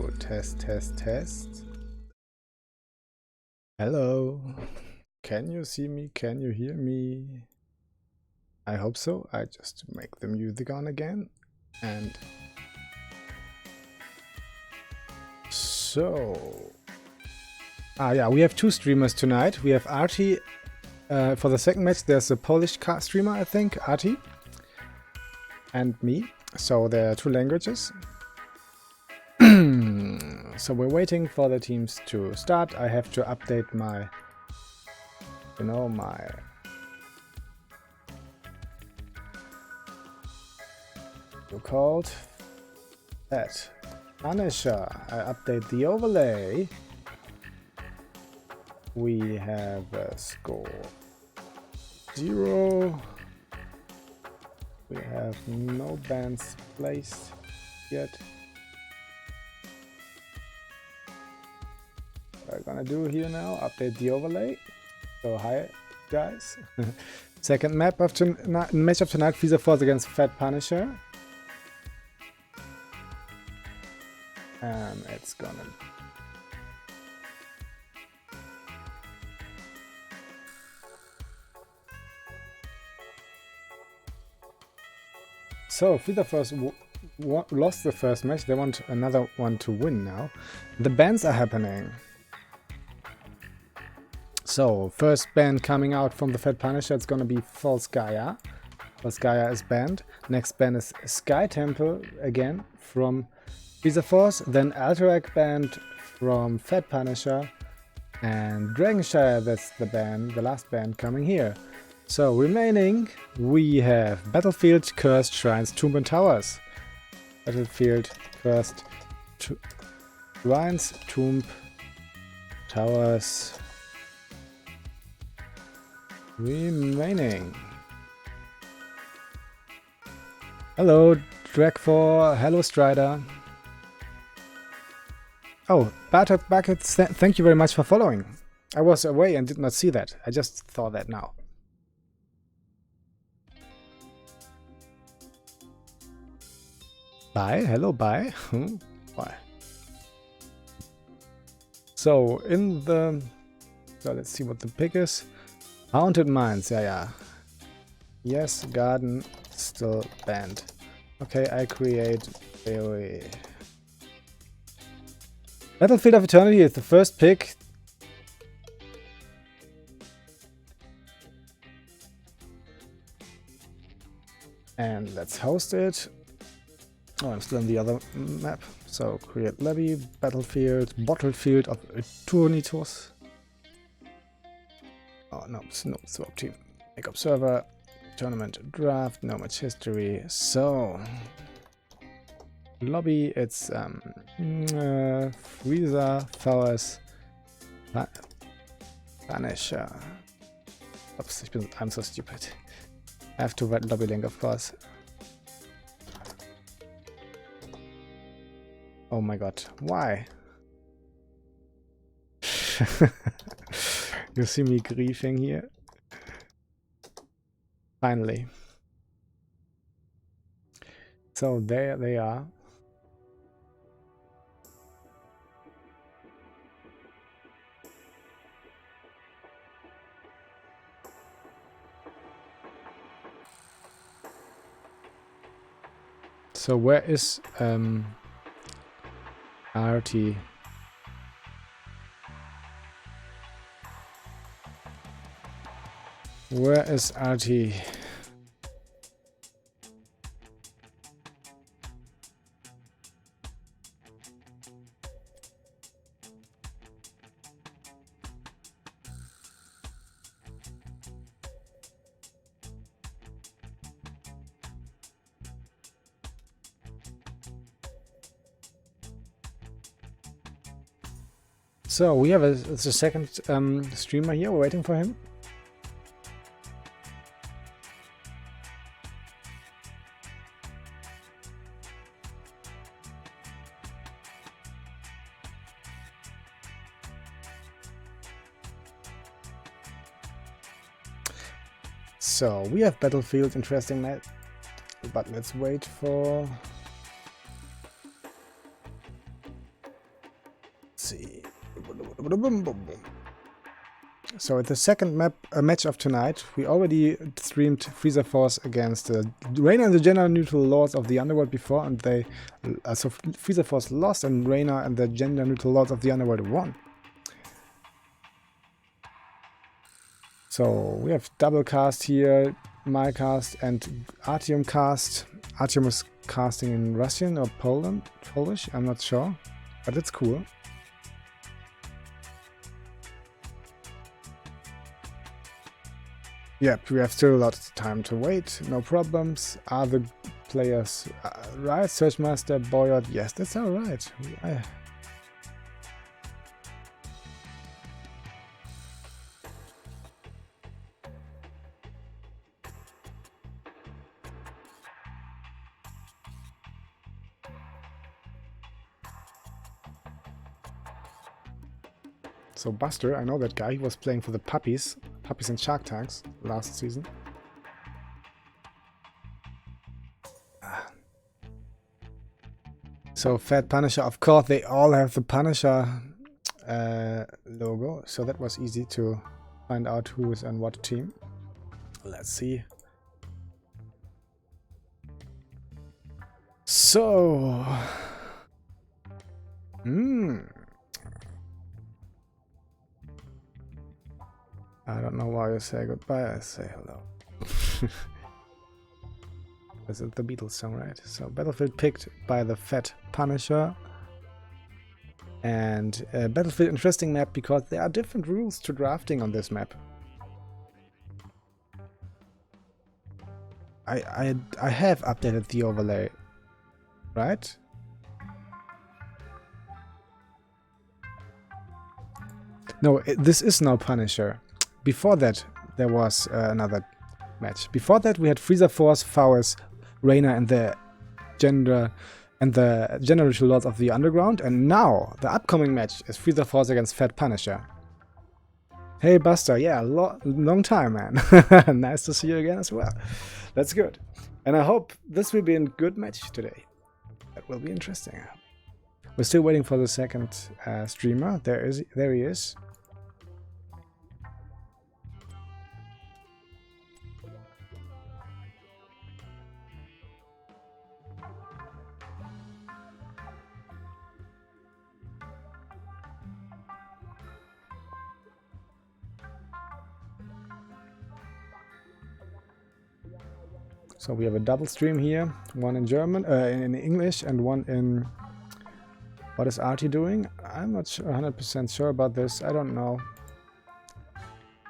So, test. Hello. Can you see me? Can you hear me? I hope so. I just make the music on again. And so... yeah, we have two streamers tonight. We have Artie. For the second match, there's a Polish streamer, I think, Artie. And me. So there are two languages. So we're waiting for the teams to start. I have to update my, so-called that Punisher. I update the overlay. We have a score 0. We have no bans placed yet. What I'm gonna do here now, update the overlay. So hi guys. Second map of match of tonight, Frieza Force against Fat Punisher. And it's gonna... So Frieza Force lost the first match. They want another one to win now. The bans are happening. So, first ban coming out from the Fat Punisher, it's gonna be False Gaia. False Gaia is banned. Next ban is Sky Temple, again, from Frieza Force. Then Alterac banned from Fat Punisher. And Dragonshire, that's the ban, the last ban coming here. So, remaining, we have Battlefield, Cursed, Shrines, Tomb and Towers. Battlefield, Cursed, Shrines, Tomb, Towers... remaining. Hello, Drag4. Hello, Strider. Oh, Bartok Buckets, thank you very much for following. I was away and did not see that. I just thought that now. Bye. Hello, bye. Bye. So, so let's see what the pick is. Haunted Mines, yeah. Yes, Garden, still banned. Okay, I create AoE. Battlefield of Eternity is the first pick. And let's host it. Oh, I'm still on the other map. So, create lobby, Battlefield of Eternitus. Oh no, swap team. Make up server, tournament draft, no match history. So lobby, it's Frieza Force Punisher. Oops, I'm so stupid. I have to write lobby link, of course. Oh my god, why? You see me grieving here. Finally. So there they are. So where is RT? Where is RT? So we have a second streamer here. We're waiting for him. So we have Battlefield, interesting net, but let's wait for So at the second match of tonight, we already streamed Frieza Force against Reina and the Gender Neutral Lords of the Underworld before, and they so Frieza Force lost, and Reina and the Gender Neutral Lords of the Underworld won. So we have double cast here, my cast and Artyom cast. Artyom is casting in Russian or Polish, I'm not sure, but it's cool. Yep, we have still a lot of time to wait, no problems. Are the players right? Searchmaster, Boyard, yes, that's alright. So Buster, I know that guy, he was playing for the Puppies and Shark Tanks last season. So Fat Punisher, of course, they all have the Punisher logo, so that was easy to find out who is on what team. Let's see. So... I don't know why you say goodbye, I say hello. Is it the Beatles song, right? So Battlefield picked by the Fat Punisher. And Battlefield, interesting map because there are different rules to drafting on this map. I have updated the overlay, right? No, this is now Punisher. Before that, there was another match. Before that, we had Frieza Force, Faust, Reina, and the Gender Neutral Lords of the Underground. And now, the upcoming match is Frieza Force against Fat Punisher. Hey Buster, yeah, long time, man. Nice to see you again as well. That's good. And I hope this will be a good match today. That will be interesting. We're still waiting for the second streamer. There he is. So we have a double stream here, one in German, in English, and one in... What is Artie doing? I'm not 100% sure about this, I don't know.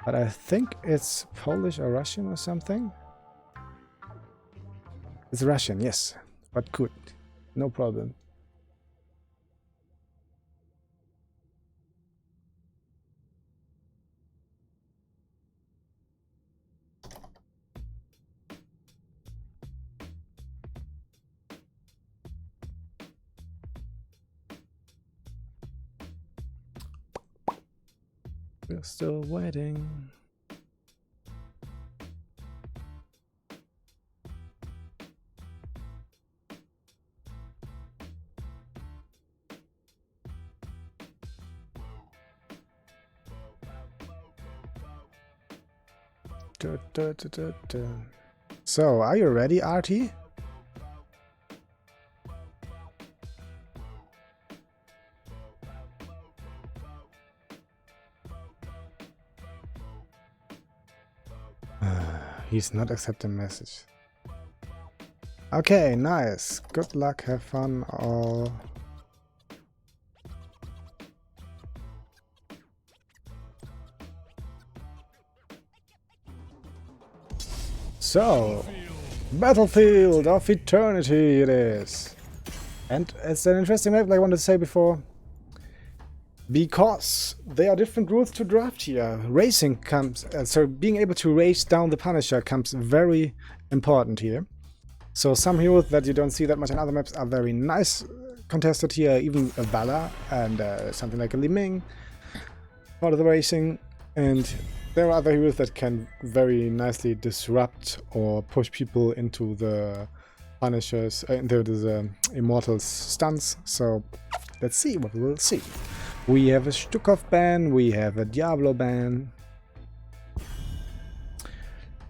But I think it's Polish or Russian or something. It's Russian, yes, but good, no problem. We're still waiting. So, are you ready, Artie? He's not accepting message. Okay, nice. Good luck, have fun, all. So, Battlefield of Eternity it is. And it's an interesting map, like I wanted to say before. Because there are different rules to draft here. Racing comes, so being able to race down the Punisher comes very important here. So some heroes that you don't see that much in other maps are very nice contested here, even a Valor and something like a Li Ming for the racing. And there are other heroes that can very nicely disrupt or push people into the Punishers, into the Immortals stunts. So let's see what we'll see. We have a Stukov ban, we have a Diablo ban.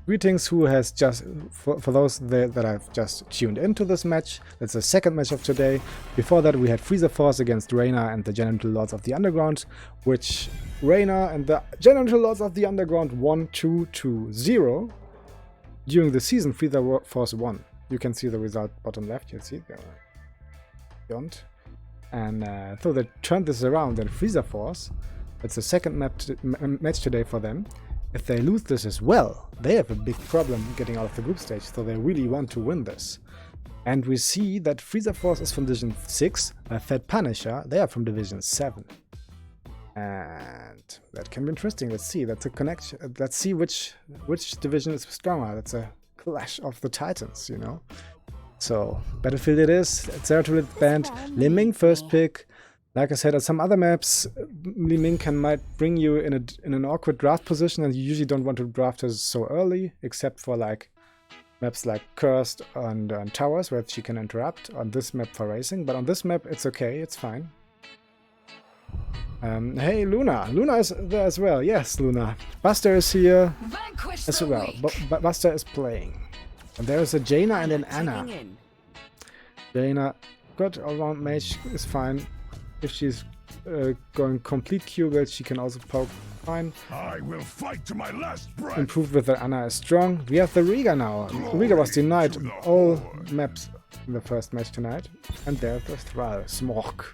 Greetings, who has just, for those that have just tuned into this match, that's the second match of today. Before that we had Frieza Force against Reina and the Genital Lords of the Underground, which Reina and the Genital Lords of the Underground won 2-0. During the season, Frieza Force won. You can see the result bottom left, you see there. Beyond. And so they turned this around, and Frieza Force, that's the second match today for them. If they lose this as well, they have a big problem getting out of the group stage, so they really want to win this. And we see that Frieza Force is from Division 6, Fed Punisher, they are from Division 7. And that can be interesting. Let's see, that's a connection. Let's see which division is stronger. That's a clash of the titans, you know. So, Battlefield it is, Zeratul banned, Li Ming first pick. Like I said, on some other maps, Li Ming might bring you in an awkward draft position, and you usually don't want to draft her so early, except for like maps like Cursed and Towers, where she can interrupt. On this map for racing, but on this map it's okay, it's fine. Hey Luna, Luna is there as well. Yes, Luna. Buster is here as well. Buster is playing. And there is a Jaina and an Anna. Jaina, good all-round mage, is fine. If she's going complete Q build, she can also poke fine. I will fight to my last breath. Improved with the Anna is strong. We have the Riga now. Riga was denied all maps in the first match tonight. And there's the Thrall, Smork.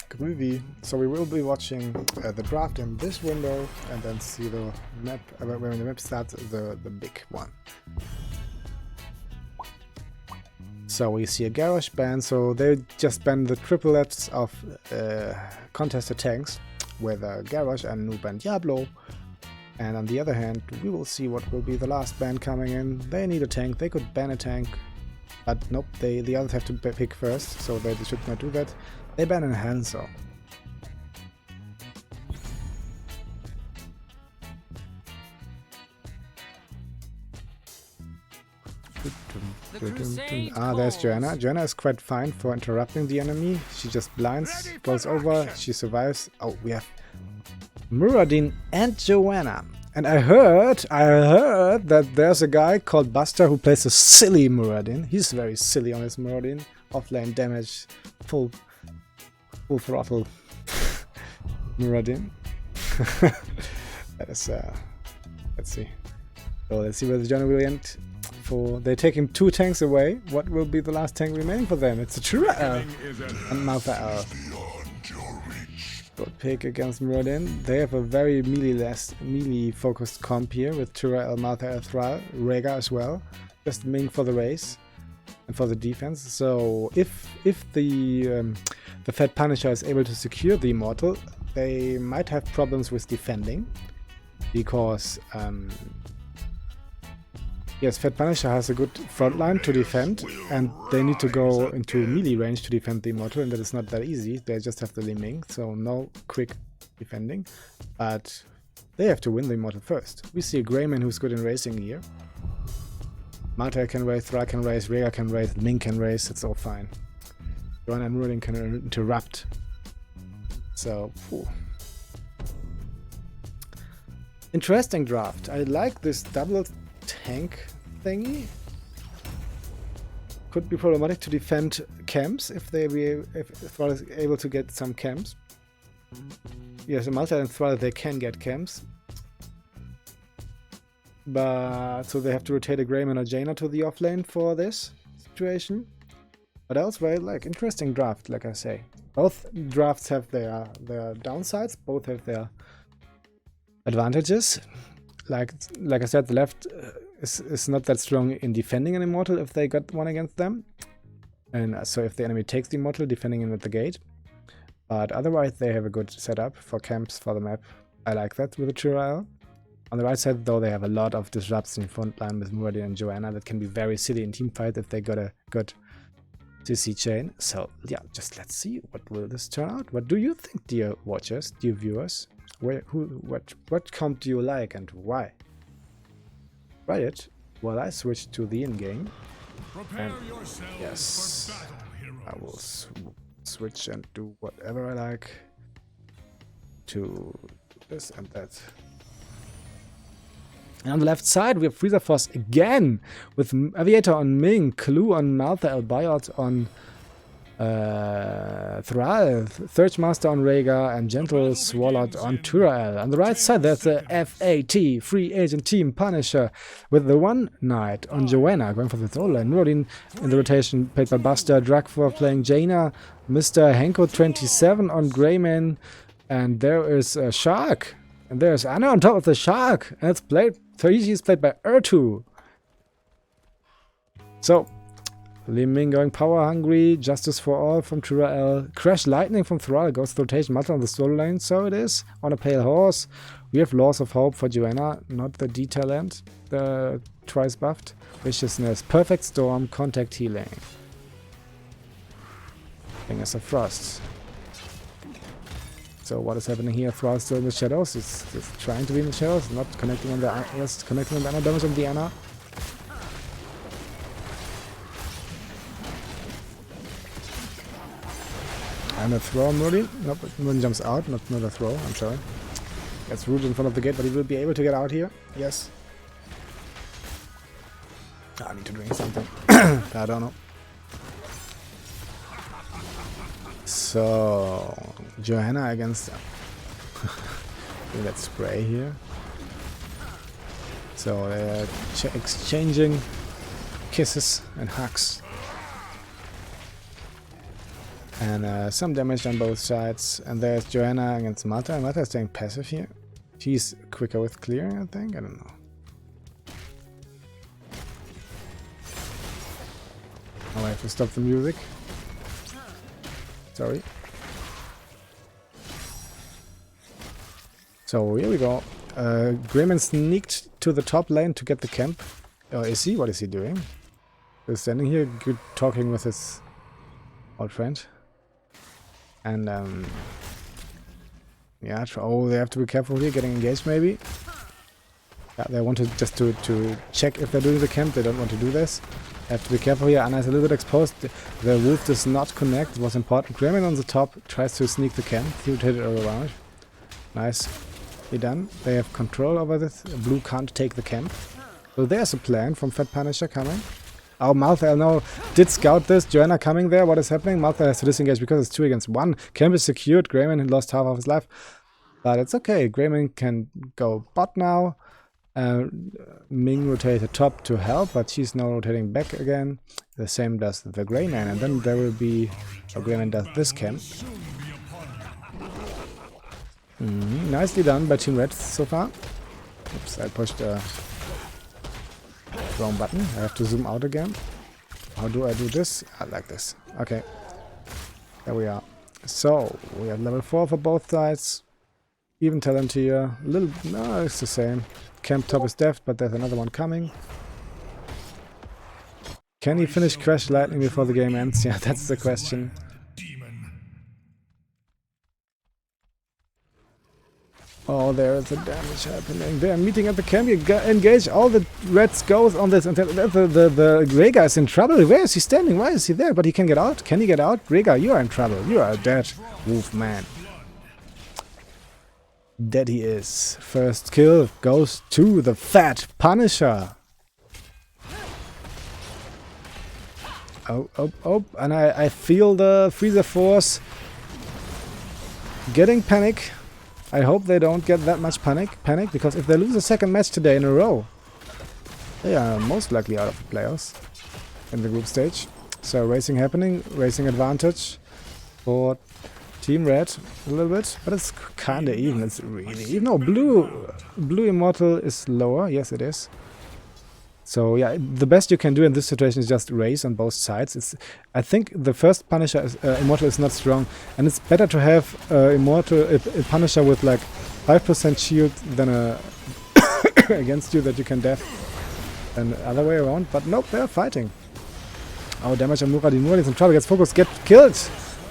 Groovy. So we will be watching the draft in this window and then see the map when the map starts, the big one. So we see a Garrosh ban, so they just banned the triplets of contested tanks with Garrosh and Noob and Diablo. And on the other hand, we will see what will be the last ban coming in. They need a tank, they could ban a tank, but nope, the others have to pick first, so they should not do that. They ban a Hanzo. There's Joanna. Joanna is quite fine for interrupting the enemy. She just blinds, goes over, she survives. Oh, we have Muradin and Joanna. And I heard that there's a guy called Buster who plays a silly Muradin. He's very silly on his Muradin. Offlane damage, full throttle Muradin. That is let's see. So let's see where the journey will end. They're taking 2 tanks away. What will be the last tank remaining for them? It's a Tyrell and Malthael. Good pick against Muradin. They have a very melee focused comp here with Tyrell, Malthael, Thrall, Rhaegar as well. Just Ming for the race and for the defense. So if the Fed Punisher is able to secure the Immortal, they might have problems with defending, because yes, Fed Punisher has a good front line to defend, and they need to go into melee range to defend the Immortal, and that is not that easy. They just have the Li Ming, so no quick defending, but they have to win the Immortal first. We see a Greyman who's good in racing here. Malthael can race, Thrall can race, Rhaegar can race, Ming can race, it's all fine. Ron and Muradin can interrupt. So, phew. Interesting draft. I like this double tank thingy. Could be problematic to defend camps if Thrall is able to get some camps. Yes, Malthael and Thrall, they can get camps. But so they have to rotate a Greyman or Jaina to the offlane for this situation. But elsewhere, like, interesting draft, like I say. Both drafts have their downsides, both have their advantages. Like I said, the left is not that strong in defending an Immortal if they got one against them. And so if the enemy takes the Immortal, defending him at the gate. But otherwise they have a good setup for camps for the map. I like that with the Tyrell. On the right side though, they have a lot of disrupts in front line with Muradin and Joanna that can be very silly in teamfight if they got a good CC chain. So yeah, just let's see what will this turn out. What do you think, dear watchers, dear viewers? What comp do you like and why? Write it while I switch to the in-game. Prepare And yourselves yes, for battle, heroes. I will switch and do whatever I like to this and that. And on the left side, we have Frieza Force again, with Aviator on Ming, Clue on Maltha, Elbayot on Thrall, Third Master on Rhaegar, and Gentle Swallowed on Turael. On the right side, there's the FAT, Free Agent Team Punisher, with the One Knight on Joanna, going for the throw line. Nurodin in the rotation, played by Buster, Drakfor playing Jaina, Mr. Henko 27 on Greyman, and there is a Shark. And there's Anna on top of the Shark, and it's played, Thaiji is played by Ertu. So, Li Ming going power hungry, Justice for All from Turael, Crash Lightning from Thrall goes to rotation, Malta on the solo lane, so it is. On a Pale Horse, we have Laws of Hope for Joanna, not the D talent, the twice buffed. Viciousness, Perfect Storm, Contact Healing. Fingers of Frost. So what is happening here? Thrall still in the shadows, it's trying to be in the shadows, not connecting on the connecting on the Anna, damage on the Anna. And a throw, Murin. Nope, Murin jumps out, not a throw, I'm sorry. Gets rooted in front of the gate, but he will be able to get out here. Yes. I need to drink something. I don't know. So, Johanna against that spray here. So they're exchanging kisses and hugs. And some damage on both sides. And there's Joanna against Malta. Malta is staying passive here. She's quicker with clearing, I think. I don't know. Oh, I have to stop the music. Sorry. So here we go. Greyman sneaked to the top lane to get the camp. Is he? What is he doing? He's standing here, good, talking with his old friend. And yeah, oh, they have to be careful here, getting engaged maybe. Yeah, they want to just to check if they're doing the camp. They don't want to do this. Have to be careful here. Anna is a little bit exposed. The wolf does not connect. It was important. Greyman on the top tries to sneak the camp. He rotated all around. Nice. He done. They have control over this. Blue can't take the camp. So there's a plan from Fat Punisher coming. Oh, Maltha now did scout this. Joanna coming there. What is happening? Maltha has to disengage because it's 2 against 1. Camp is secured. Greyman lost half of his life. But it's okay. Greyman can go bot now. Ming rotated top to help, but she's now rotating back again. The same does the Greyman. And then there will be... Oh, Greyman does this camp. Nicely done by Team Red so far. Oops, I pushed the wrong button. I have to zoom out again. How do I do this? I like this. Okay. There we are. So, we have level 4 for both sides. Even talent here. A little... No, it's the same. Camp top is deft, but there's another one coming. Can he finish Crash Lightning before the game ends? Yeah, that's the question. Oh, there is a damage happening. They are meeting at the camp. You engage. All the reds goes on this. And the Rhaegar is in trouble. Where is he standing? Why is he there? But he can get out. Can he get out? Rhaegar, you are in trouble. You are dead. Wolf man. Dead he is. First kill goes to the Fat Punisher. Oh. And I feel the Frieza Force getting panic. I hope they don't get that much panic, because if they lose a second match today in a row, they are most likely out of the playoffs in the group stage. So racing happening, racing advantage for Team Red a little bit, but it's kinda even. It's really even. No, blue Immortal is lower. Yes, it is. So yeah, the best you can do in this situation is just race on both sides. I think the first Punisher is, Immortal is not strong, and it's better to have a Punisher with like 5% shield than a against you that you can def than the other way around. But nope, they're fighting. Oh, damage on Muradin. Muradin's in trouble. Gets focused. Get killed.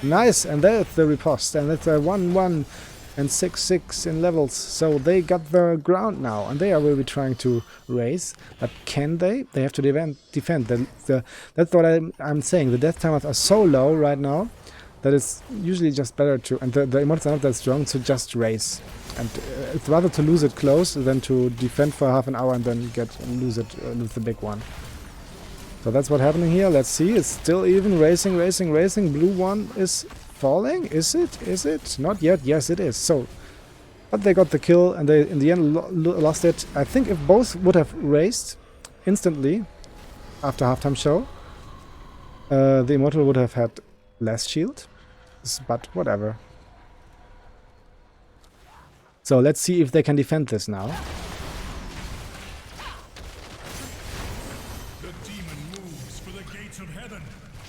Nice, and there's the riposte, and that's a 1-1 and 6-6 in levels, so they got the ground now, and they will be trying to race. But can they? They have to defend. That's what I'm saying. The death timers are so low right now that it's usually just better to, and the immortals are not that strong, to just race. And it's rather to lose it close than to defend for half an hour and then lose the big one. So that's what's happening here. Let's see. It's still even. Racing. Blue one is falling. Is it? Not yet. Yes, it is. So, but they got the kill and they in the end lost it. I think if both would have raced instantly after halftime show, the immortal would have had less shield. But whatever. So let's see if they can defend this now.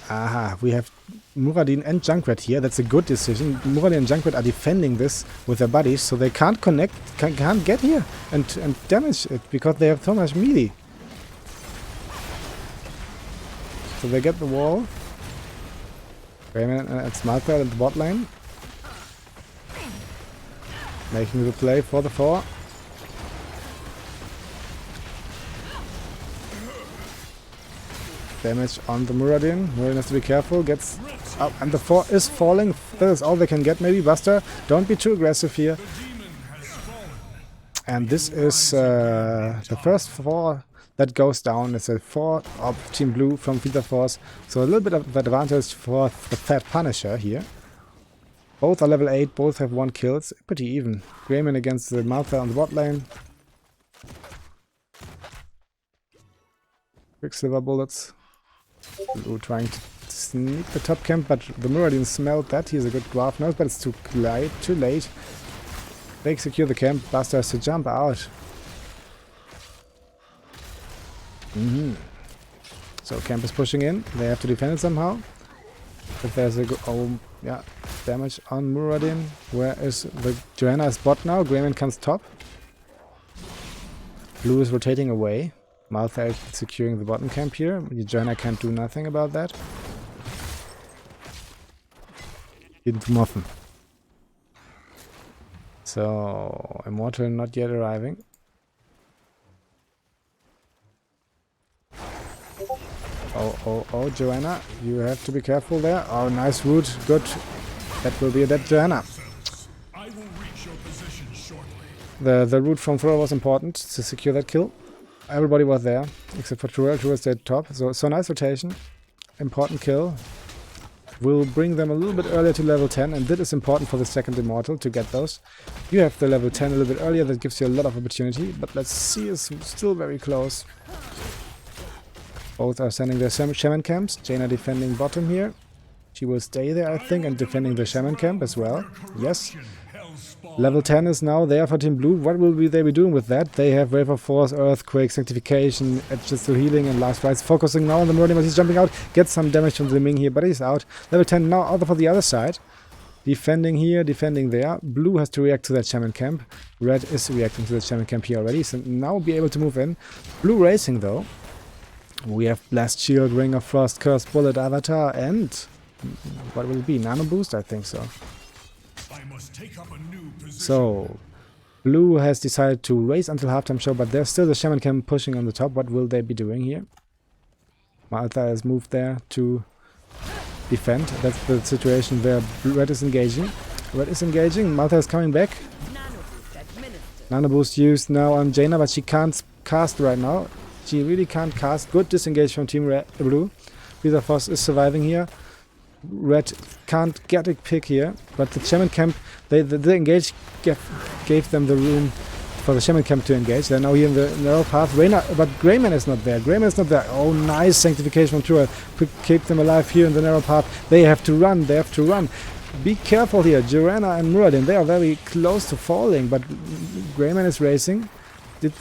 Aha, we have Muradin and Junkrat here. That's a good decision. Muradin and Junkrat are defending this with their buddies, so they can't connect, can't get here and damage it because they have so much melee. So they get the wall. Rayman and Smarter at the bot lane. Making the play for the 4. Damage on the Muradin. Muradin has to be careful. Gets up, and the 4 is falling. That is all they can get. Maybe Buster. Don't be too aggressive here. And this is the first 4 that goes down. It's a 4 of Team Blue from Frieza Force. So a little bit of advantage for the Fat Punisher here. Both are level 8. Both have 1 kill. It's pretty even. Greyman against the Maltha on the bot lane. Quicksilver bullets. Blue trying to sneak the top camp, but the Muradin smelled that. He's a good dwarf nose, but it's too late. They secure the camp. Buster has to jump out. So camp is pushing in. They have to defend it somehow. If there's a damage on Muradin. Where is the Johanna's bot now? Greyman comes top. Blue is rotating away. Maltha is securing the bottom camp here. Johanna can't do nothing about that. Didn't muffen. So Immortal not yet arriving. Oh, Johanna, you have to be careful there. Oh, nice root. Good. That will be a dead Johanna. The root from Thrower was important to secure that kill. Everybody was there, except for Truel. Truel stayed top. So nice rotation. Important kill. Will bring them a little bit earlier to level 10, and that is important for the second Immortal to get those. You have the level 10 a little bit earlier, that gives you a lot of opportunity, but let's see, it's still very close. Both are sending their shaman camps. Jaina defending bottom here. She will stay there, I think, and defending the shaman camp as well. Yes. Level 10 is now there for Team Blue. What will they be doing with that? They have Wave of Force, Earthquake, Sanctification, Edges to Healing, and Last Rites. Focusing now on the Muradin, but he's jumping out. Gets some damage from the Ming here, but he's out. Level 10 now out for the other side. Defending here, defending there. Blue has to react to that Shaman camp. Red is reacting to the Shaman camp here already, so now be able to move in. Blue racing though. We have Blast Shield, Ring of Frost, Curse Bullet, Avatar, and what will it be? Nano Boost? I think so. So, Blue has decided to race until halftime show, but there's still the Shaman camp pushing on the top. What will they be doing here? Maltha has moved there to defend. That's the situation where Red is engaging. Red is engaging. Maltha is coming back. Nano Boost used now on Jaina, but she can't cast right now. She really can't cast. Good disengage from Team Blue. Frieza Force is surviving here. Red can't get a pick here, but the Shaman camp, they engage, gave them the room for the Shaman camp to engage. They're now here in the narrow path. But Greyman is not there. Greyman is not there. Oh, nice Sanctification from Truel. Keep them alive here in the narrow path. They have to run. They have to run. Be careful here. Johanna and Muradin, they are very close to falling, but Greyman is racing.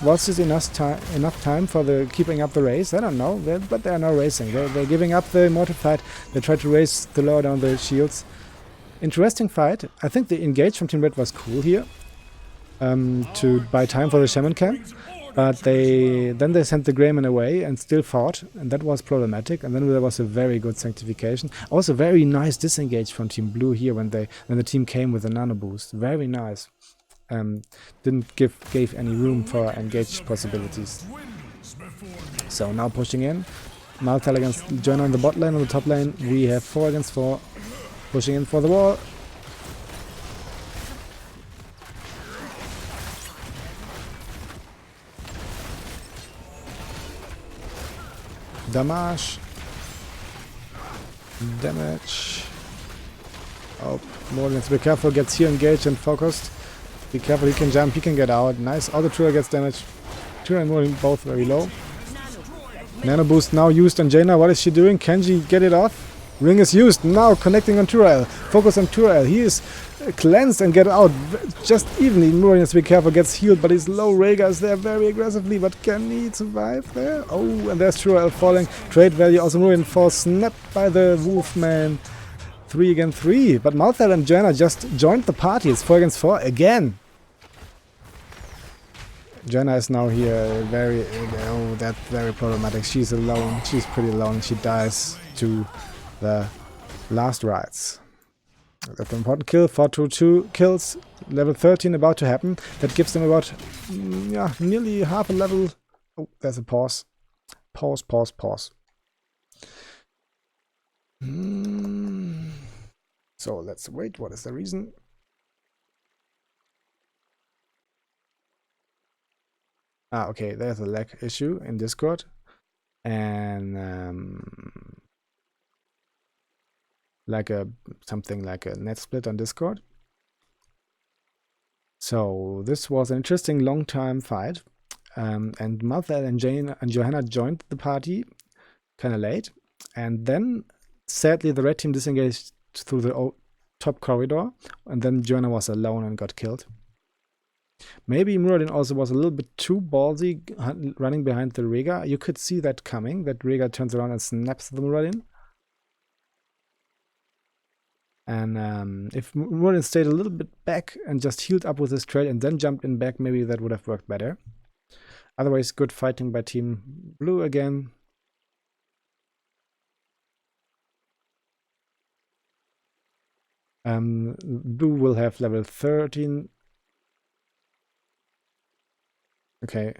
Was it enough time for the keeping up the race? I don't know, but they are now racing. They're giving up the immortal fight. They try to race to lower down the shields. Interesting fight. I think the engage from Team Red was cool here. To buy time for the Shaman camp. But then they sent the Greyman away and still fought, and that was problematic. And then there was a very good sanctification. Also very nice disengage from Team Blue here when the team came with a nano boost. Very nice. Didn't gave any room for engage possibilities. So now pushing in. Malthal against Joiner on the bot lane. On the top lane we have 4 against 4. Pushing in for the wall. Damage. Oh, Morgan, be careful, gets here engaged and focused. Be careful, he can jump, he can get out. Nice, auto Trua gets damage. Trua and Morgan both very low. Nano boost now used on Jaina. What is she doing? Can she get it off? Ring is used, now connecting on Turael. Focus on Turael, he is cleansed and get out just evenly. Murian has to be careful, gets healed, but he's low. Rhaegar is there very aggressively, but can he survive there? Oh, and there's Turael falling. Trade value, also Murian falls, snapped by the Wolfman. 3 against 3, but Malthal and Jaina just joined the party. It's 4 against 4 again. Jaina is now here, that's very problematic. She's alone, she's pretty alone. She dies to the last rites. That's an important kill. 4-2-2 kills. Level 13 about to happen. That gives them about nearly half a level. Oh, there's a pause. Pause. So let's wait. What is the reason? Okay, there's a lag issue in Discord. And something like a net split on Discord. So this was an interesting long time fight, and Malthal and Johanna joined the party kind of late, and then sadly the red team disengaged through the top corridor, and then Johanna was alone and got killed. Maybe Muradin also was a little bit too ballsy running behind the Rhaegar. You could see that coming, that Rhaegar turns around and snaps the Muradin. And if Muradin stayed a little bit back and just healed up with his trade and then jumped in back, maybe that would have worked better. Otherwise, good fighting by Team Blue again. Blue will have level 13. Okay,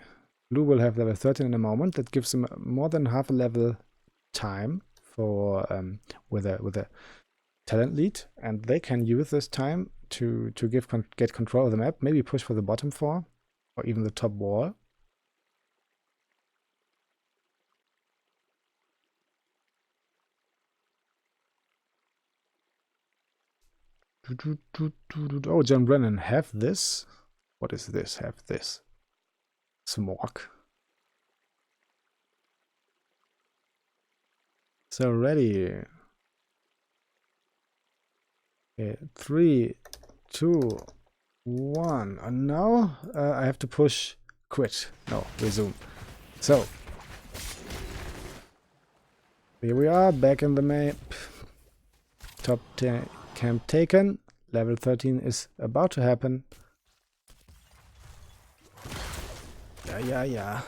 Blue will have level 13 in a moment. That gives him more than half a level time for with a talent lead, and they can use this time to get control of the map, maybe push for the bottom 4 or even the top wall. Oh, John Brennan, have this. What is this? Have this. Smoke. So ready. Okay, 3, 2, 1. And now I have to push quit. No, resume. So here we are back in the map. Top 10 camp taken. Level 13 is about to happen. Yeah.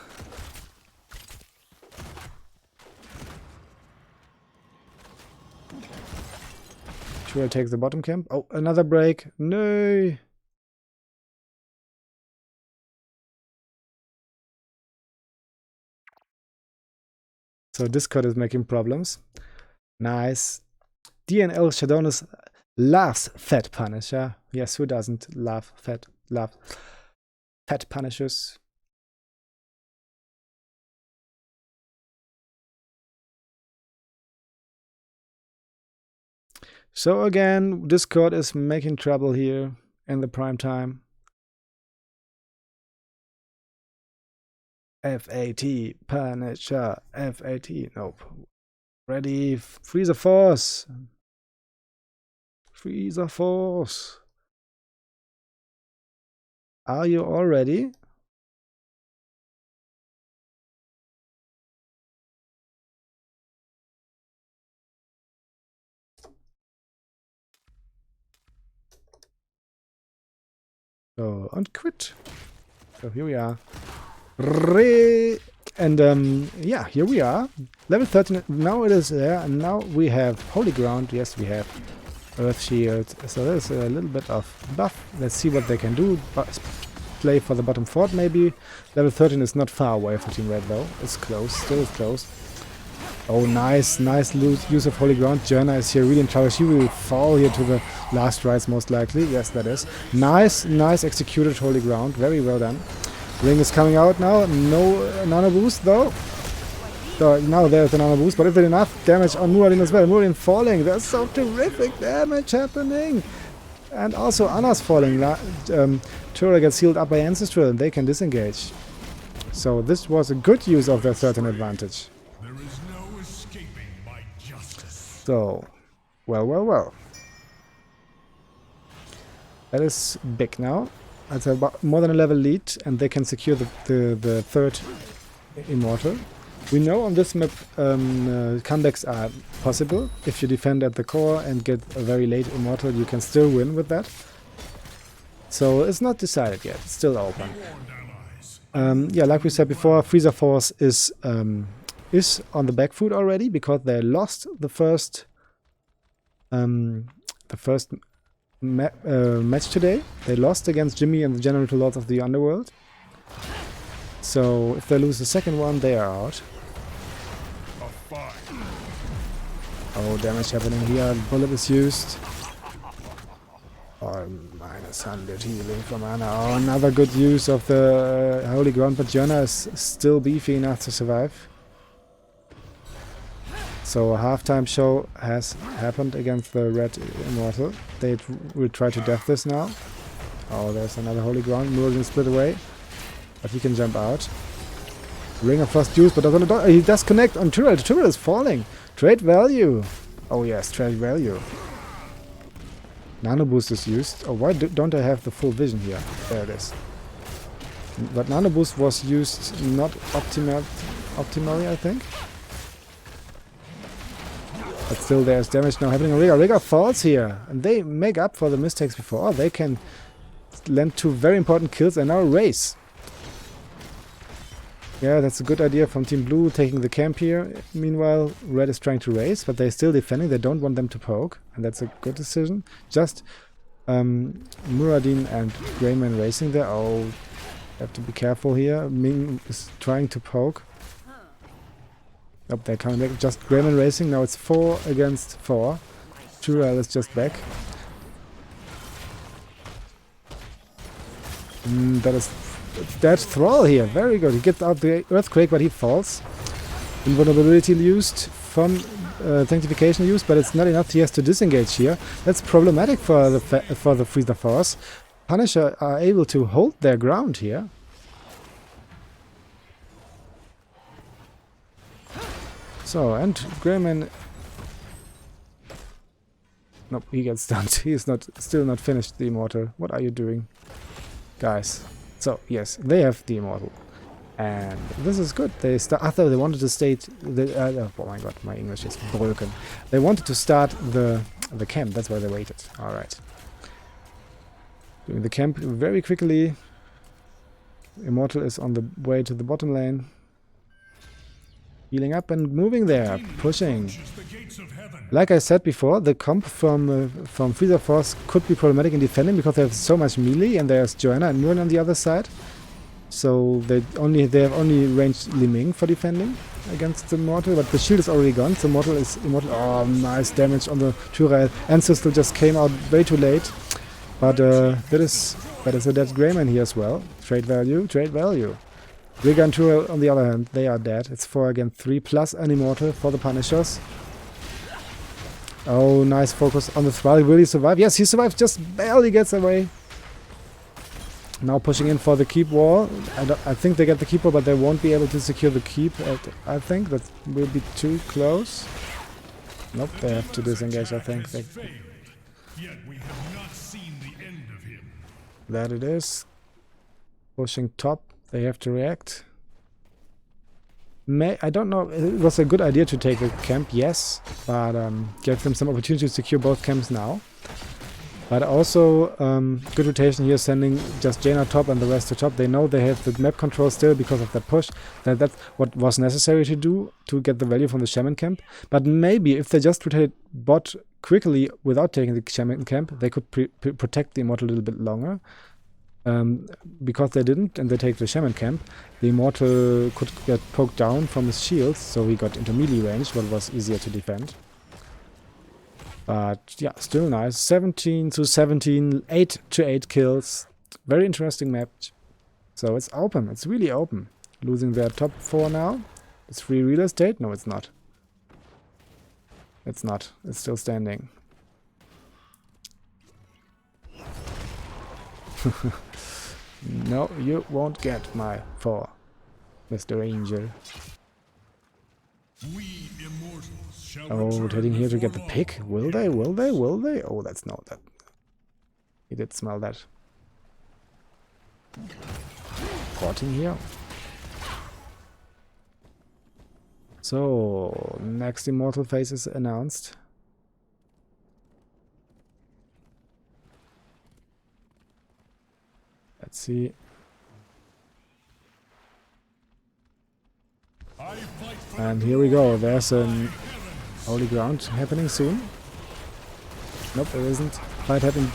Sure, takes the bottom camp. Oh, another break. No. So Discord is making problems. Nice. DNL Shadownis loves Fat Punisher. Yes, who doesn't love Fat Punishers? So again, Discord is making trouble here in the prime time. FAT, Punisher, FAT, nope. Ready, Frieza Force. Frieza Force. Are you all ready? So, and quit. So here we are. And yeah, here we are. Level 13. Now it is there. And now we have Holy Ground. Yes, we have Earth Shield. So there's a little bit of buff. Let's see what they can do. Play for the bottom fort maybe. Level 13 is not far away for Team Red though. It's close. Still close. Oh, nice use of Holy Ground. Joanna is here really in trouble. She will fall here to the last rites most likely. Yes, that is. Nice executed Holy Ground. Very well done. Ring is coming out now. No nano boost though. So now there's a nano boost, but is it enough damage on Muradin as well? Muradin falling. There's so terrific damage happening. And also Anna's falling. Tura gets healed up by Ancestral and they can disengage. So this was a good use of their certain advantage. So, well. That is big now. That's about more than a level lead, and they can secure the third Immortal. We know on this map comebacks are possible. If you defend at the core and get a very late Immortal, you can still win with that. So it's not decided yet. It's still open. Yeah, like we said before, Frieza Force is on the back foot already because they lost the first match today. They lost against Jimmy and the General to Lords of the Underworld. So if they lose the second one, they are out. Oh, damage happening here. Bullet is used. Oh, minus 100 healing from Anna. Oh, another good use of the Holy Ground, but Joanna is still beefy enough to survive. So a halftime show has happened against the Red Immortal. They will try to death this now. Oh, there's another Holy Ground. Muradin split away, but he can jump out. Ring of Frost used, but he does connect on Tyrell. Tyrell is falling. Trade value. Oh yes, trade value. Nano boost is used. Oh, why don't I have the full vision here? There it is. But nano boost was used not optimally, I think. But still there's damage now happening. Riga falls here. And they make up for the mistakes before. They can land 2 very important kills and now race. Yeah, that's a good idea from Team Blue, taking the camp here. Meanwhile, Red is trying to race, but they're still defending. They don't want them to poke. And that's a good decision. Just Muradin and Greyman racing there. Oh, have to be careful here. Ming is trying to poke. Oh, they're coming back. Just Greyman racing. Now it's 4 against 4. Tyrell is just back. That is dead Thrall here. Very good. He gets out the Earthquake, but he falls. Invulnerability used from Sanctification used, but it's not enough. He has to disengage here. That's problematic for the Frieza Force. Punisher are able to hold their ground here. So, and Greyman... Nope, he gets stunned. He is still not finished the Immortal. What are you doing, guys? So, yes, they have the Immortal. And this is good. They they wanted to state... oh my god, my English is broken. They wanted to start the camp. That's why they waited. Alright. Doing the camp very quickly. Immortal is on the way to the bottom lane. Healing up and moving there, pushing. Like I said before, the comp from Frieza Force could be problematic in defending because they have so much melee, and there's Joanna and Muradin on the other side. So they have only ranged Li Ming for defending against the Mortal, but the shield is already gone. So Mortal is immortal. Oh, nice damage on the Tyrell. Ancestral just came out way too late, but that is a dead Greyman here as well. Trade value. Riga and Tyrell, on the other hand, they are dead. It's 4 against 3 plus an Immortal for the Punishers. Oh, nice focus on the Thrall. Will he survive? Yes, he survives. Just barely gets away. Now pushing in for the keep wall. I think they get the keep wall, but they won't be able to secure the keep. I think that will be too close. Nope, they have to disengage, I think. That it is. Pushing top. They have to react. I don't know. It was a good idea to take the camp, yes, but give them some opportunity to secure both camps now. But also, good rotation here, sending just Jaina top and the rest to top. They know they have the map control still because of that push. That's what was necessary to do to get the value from the Shaman camp. But maybe if they just rotate bot quickly without taking the Shaman camp, they could protect the Immortal a little bit longer. Because they didn't, and they take the Shaman camp, the Immortal could get poked down from his shields, so he got into melee range, what was easier to defend. But yeah, still nice. 17 to 17, 8 to 8 kills. Very interesting match. So it's open. It's really open. Losing their top 4 now. It's free real estate? No, it's not. It's not. It's still standing. No, you won't get my 4, Mr. Angel. We immortals shall Oh, heading here to get the pick. Will they? Will they? Will they? Oh, that's no, that. He did smell that. Porting here. So, next Immortal phase is announced. Let's see. And here we go. There's an holy ground happening soon. Nope, there isn't. Fight happening.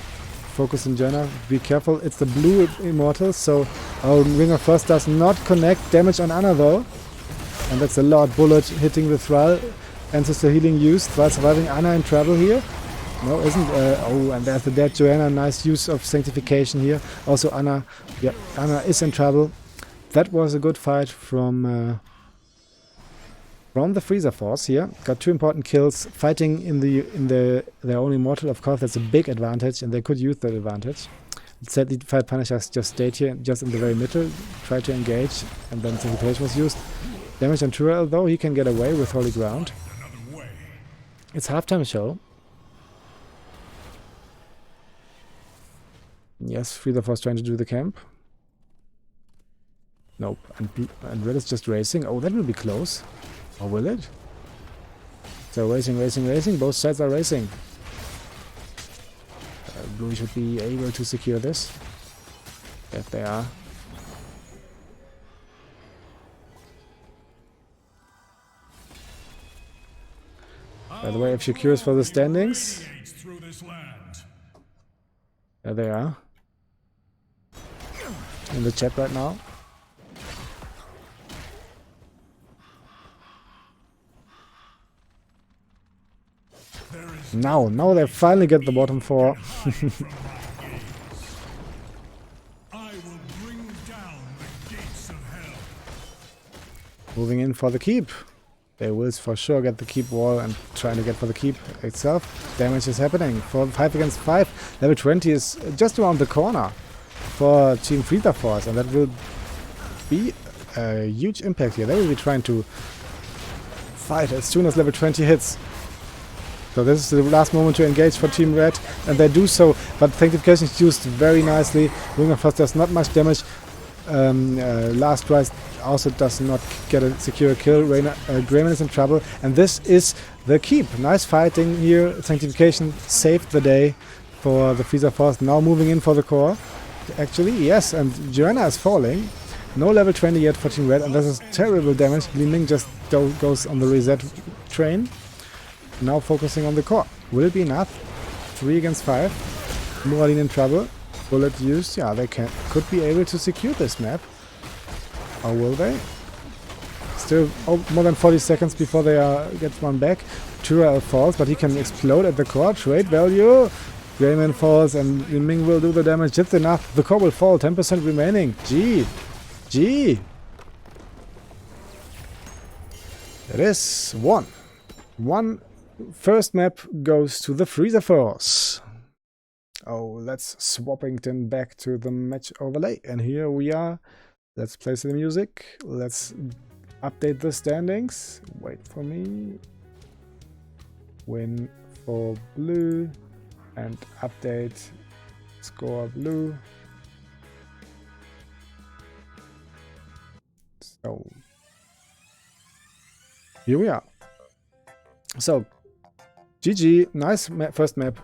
Focus on Jaina. Be careful. It's the blue Immortals. So, Ring of Frost does not connect. Damage on Anna though. And that's a lot. Bullet hitting the Thrall. Ancestor healing used while surviving. Anna in trouble here. No, isn't. Oh, and there's the dead Joanna. Nice use of Sanctification here. Also, Anna. Yeah, Anna is in trouble. That was a good fight from the Frieza Force here. Got 2 important kills. Fighting in their own Immortal, of course, that's a big advantage, and they could use that advantage. Sadly, 5 Punishers just stayed here, just in the very middle, tried to engage, and then Sanctification was used. Damage on Tyrell, though, he can get away with Holy Ground. It's halftime show. Yes, Frieza Force trying to do the camp. Nope, and Red is just racing. Oh, that will be close. Or will it? So racing, racing, racing. Both sides are racing. Blue should be able to secure this. Yes, they are. By the way, if you're curious for the standings, there they are. In the chat right now. Now they finally get the bottom 4. Moving in for the keep. They will for sure get the keep wall and trying to get for the keep itself. Damage is happening. For 5 against 5. Level 20 is just around the corner for Team Frieza Force, and that will be a huge impact here. They will be trying to fight as soon as level 20 hits. So this is the last moment to engage for Team Red, and they do so, but Sanctification is used very nicely. Ring of Frost does not much damage. Last Rise also does not get a secure kill. Grayman is in trouble, and this is the keep. Nice fighting here. Sanctification saved the day for the Frieza Force. Now moving in for the core. Actually, yes, and Joanna is falling. No level 20 yet for Team Red, and this is terrible damage. Li Ming just goes on the reset train. Now focusing on the core. Will it be enough? 3 against 5. Moraline in trouble. Bullet used. Yeah, they could be able to secure this map. Or will they? Still more than 40 seconds before they get one back. Tyrell falls, but he can explode at the core. Trade value. Grayman falls, and Li Ming will do the damage. Just enough. The core will fall. 10% remaining. G. It is 1. 1. First map goes to the Frieza Force. Oh, let's swappington back to the match overlay. And here we are. Let's play some music. Let's update the standings. Wait for me. Win for blue. And update. Score blue. So. Here we are. So. GG, nice first map.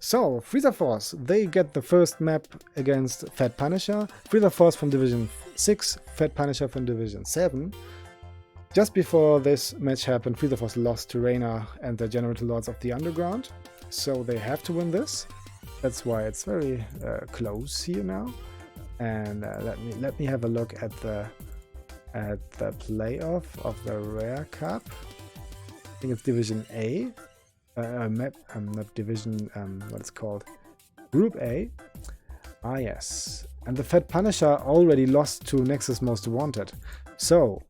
So, Frieza Force, they get the first map against Fat Punisher. Frieza Force from Division 6, Fat Punisher from Division 7. Just before this match happened, Frieza Force lost to Reina and the Generator Lords of the Underground. So they have to win this. That's why it's very close here now. And let me have a look at the playoff of the Rare Cup. I think it's Division A. Not Division, what it's called? Group A. Ah, yes. And the Fat Punisher already lost to Nexus Most Wanted. So,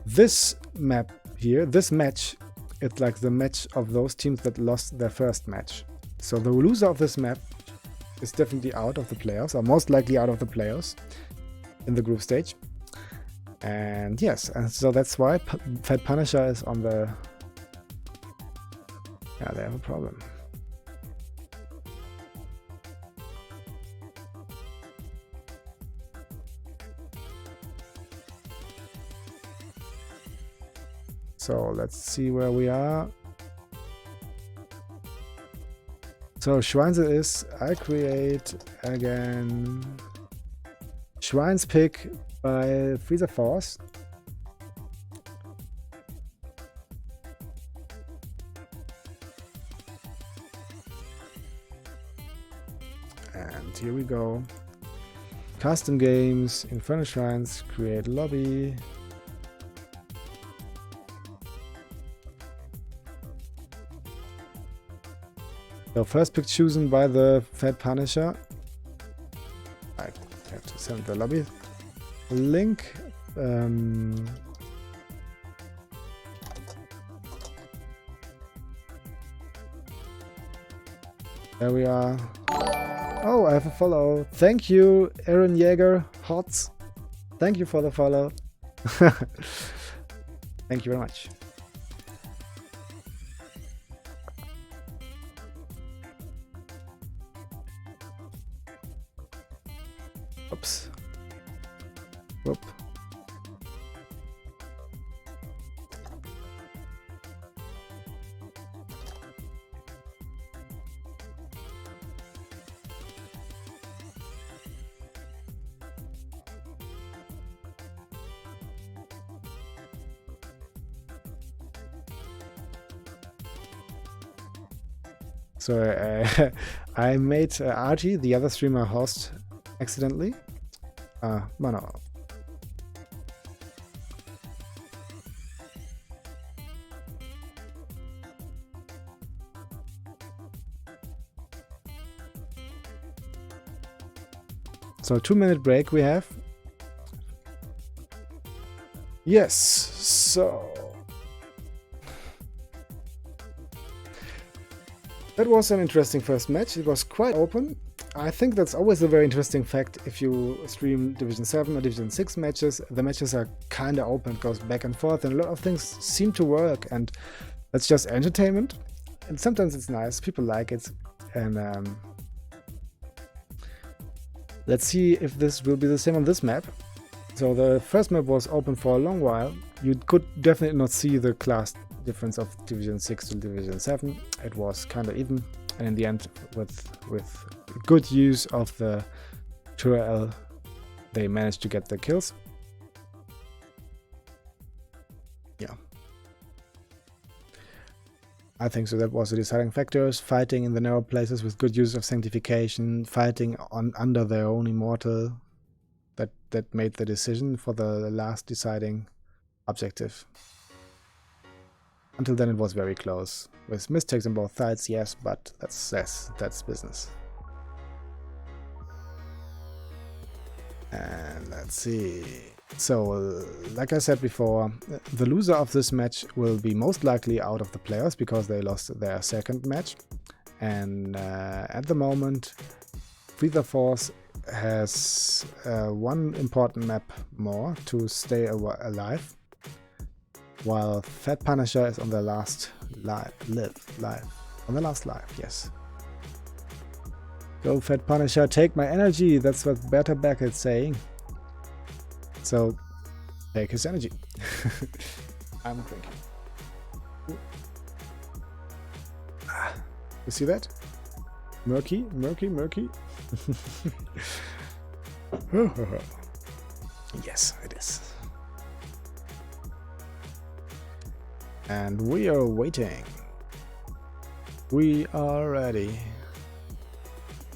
this map here, this match, it's like the match of those teams that lost their first match. So, the loser of this map is definitely out of the playoffs, or most likely out of the playoffs in the group stage. And yes, and so that's why Fat Punisher is on the... Yeah, they have a problem. So let's see where we are. So Shrines it is. I create again Shrines pick by Frieza Force. And here we go. Custom games, Inferno Shrines, create lobby. So first pick chosen by the Fat Punisher. I have to send the lobby link. There we are. Oh, I have a follow. Thank you, Aaron Jäger Hots. Thank you for the follow. Thank you very much. Oops. Whoop. So I made Archie, the other streamer, host accidentally. No. So 2-minute break we have. Yes, so that was an interesting first match. It was quite open. I think that's always a very interesting fact if you stream Division 7 or Division 6 matches. The matches are kind of open, it goes back and forth, and a lot of things seem to work, and that's just entertainment. And sometimes it's nice, people like it. And let's see if this will be the same on this map. So the first map was open for a long while. You could definitely not see the class difference of Division 6 to Division 7. It was kind of even, and in the end, with good use of the Turel, they managed to get the kills. Yeah, I think so. That was the deciding factors. Fighting in the narrow places with good use of sanctification, fighting under their own immortal. That made the decision for the last deciding objective. Until then it was very close. With mistakes on both sides, yes, but that's business. And let's see. So, like I said before, the loser of this match will be most likely out of the playoffs because they lost their second match. And at the moment, Frieza Force has one important map more to stay alive, while Fat Punisher is on the last live. On the last live, yes. Go Fat Punisher, take my energy, that's what Berta Beck is saying. So, take his energy. I'm drinking. You see that? Murky, murky, murky. Yes, it is. And we are waiting. We are ready.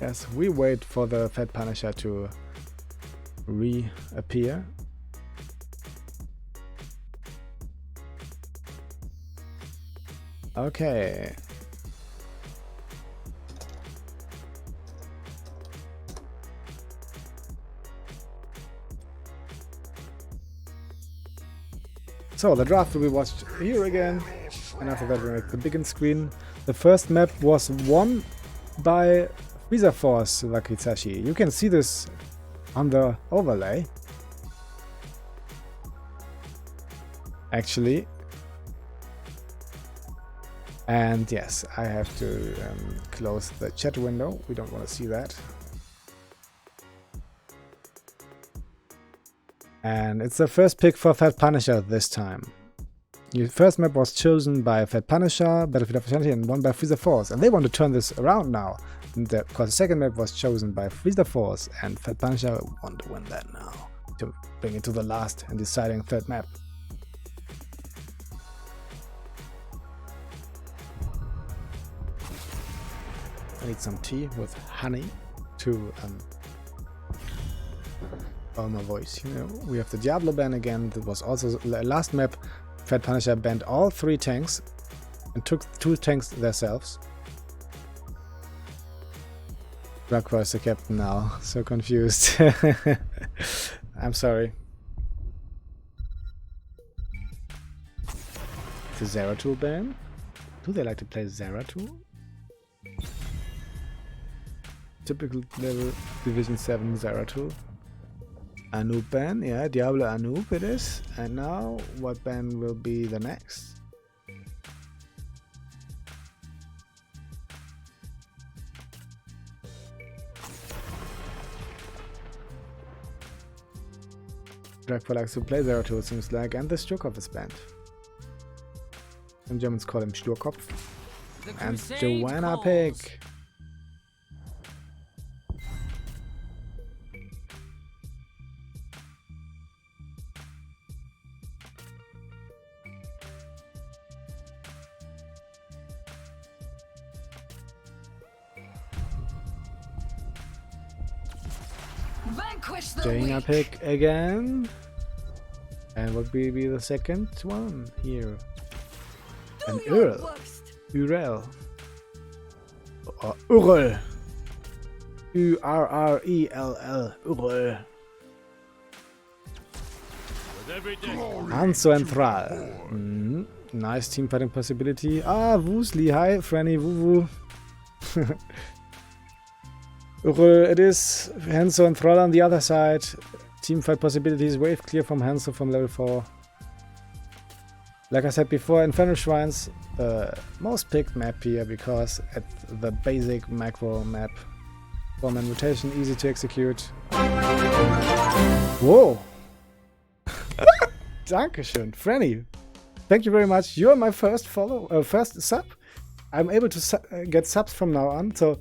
Yes, we wait for the Fed Punisher to reappear. Okay. So the draft will be watched here again, and after that we make the begin screen. The first map was won by Frieza Force Wakitsashi. You can see this on the overlay. Actually. And yes, I have to close the chat window. We don't want to see that. And it's the first pick for Fat Punisher this time. The first map was chosen by Fat Punisher, Battlefield of Eternity, and won by Frieza Force. And they want to turn this around now. Because the second map was chosen by Frieza Force, and Fat Punisher want to win that now. To bring it to the last and deciding third map. I need some tea with honey to my voice, you know. We have the Diablo ban again. That was also the last map. Fat Punisher banned all 3 tanks and took 2 tanks themselves. Rockwell is the captain now, so confused. I'm sorry. The Zeratul ban? Do they like to play Zeratul? Typical level Division 7 Zeratul. Anub ban, yeah, Diablo Anub it is. And now, what ban will be the next? Dracula likes to play Zeratul, it seems like, and the Sturkopf is banned. Some Germans call him Sturkopf. And Joanna Pick. Jaina Pick again. And what will be the second one here? An Urel. Urel. Or Urel. U-R-R-E-L-L. Urel. Hanzo Entral. Nice team fighting possibility. Ah, Woosly. Hi, Franny. Woo woo. It is Hanzo and Thrall on the other side. Teamfight possibilities, wave clear from Hanzo from level 4. Like I said before, Inferno Shrines, most picked map here because it's the basic macro map. 4-man rotation, easy to execute. Whoa! Dankeschön, Franny. Thank you very much. You're my first first sub. I'm able to get subs from now on, so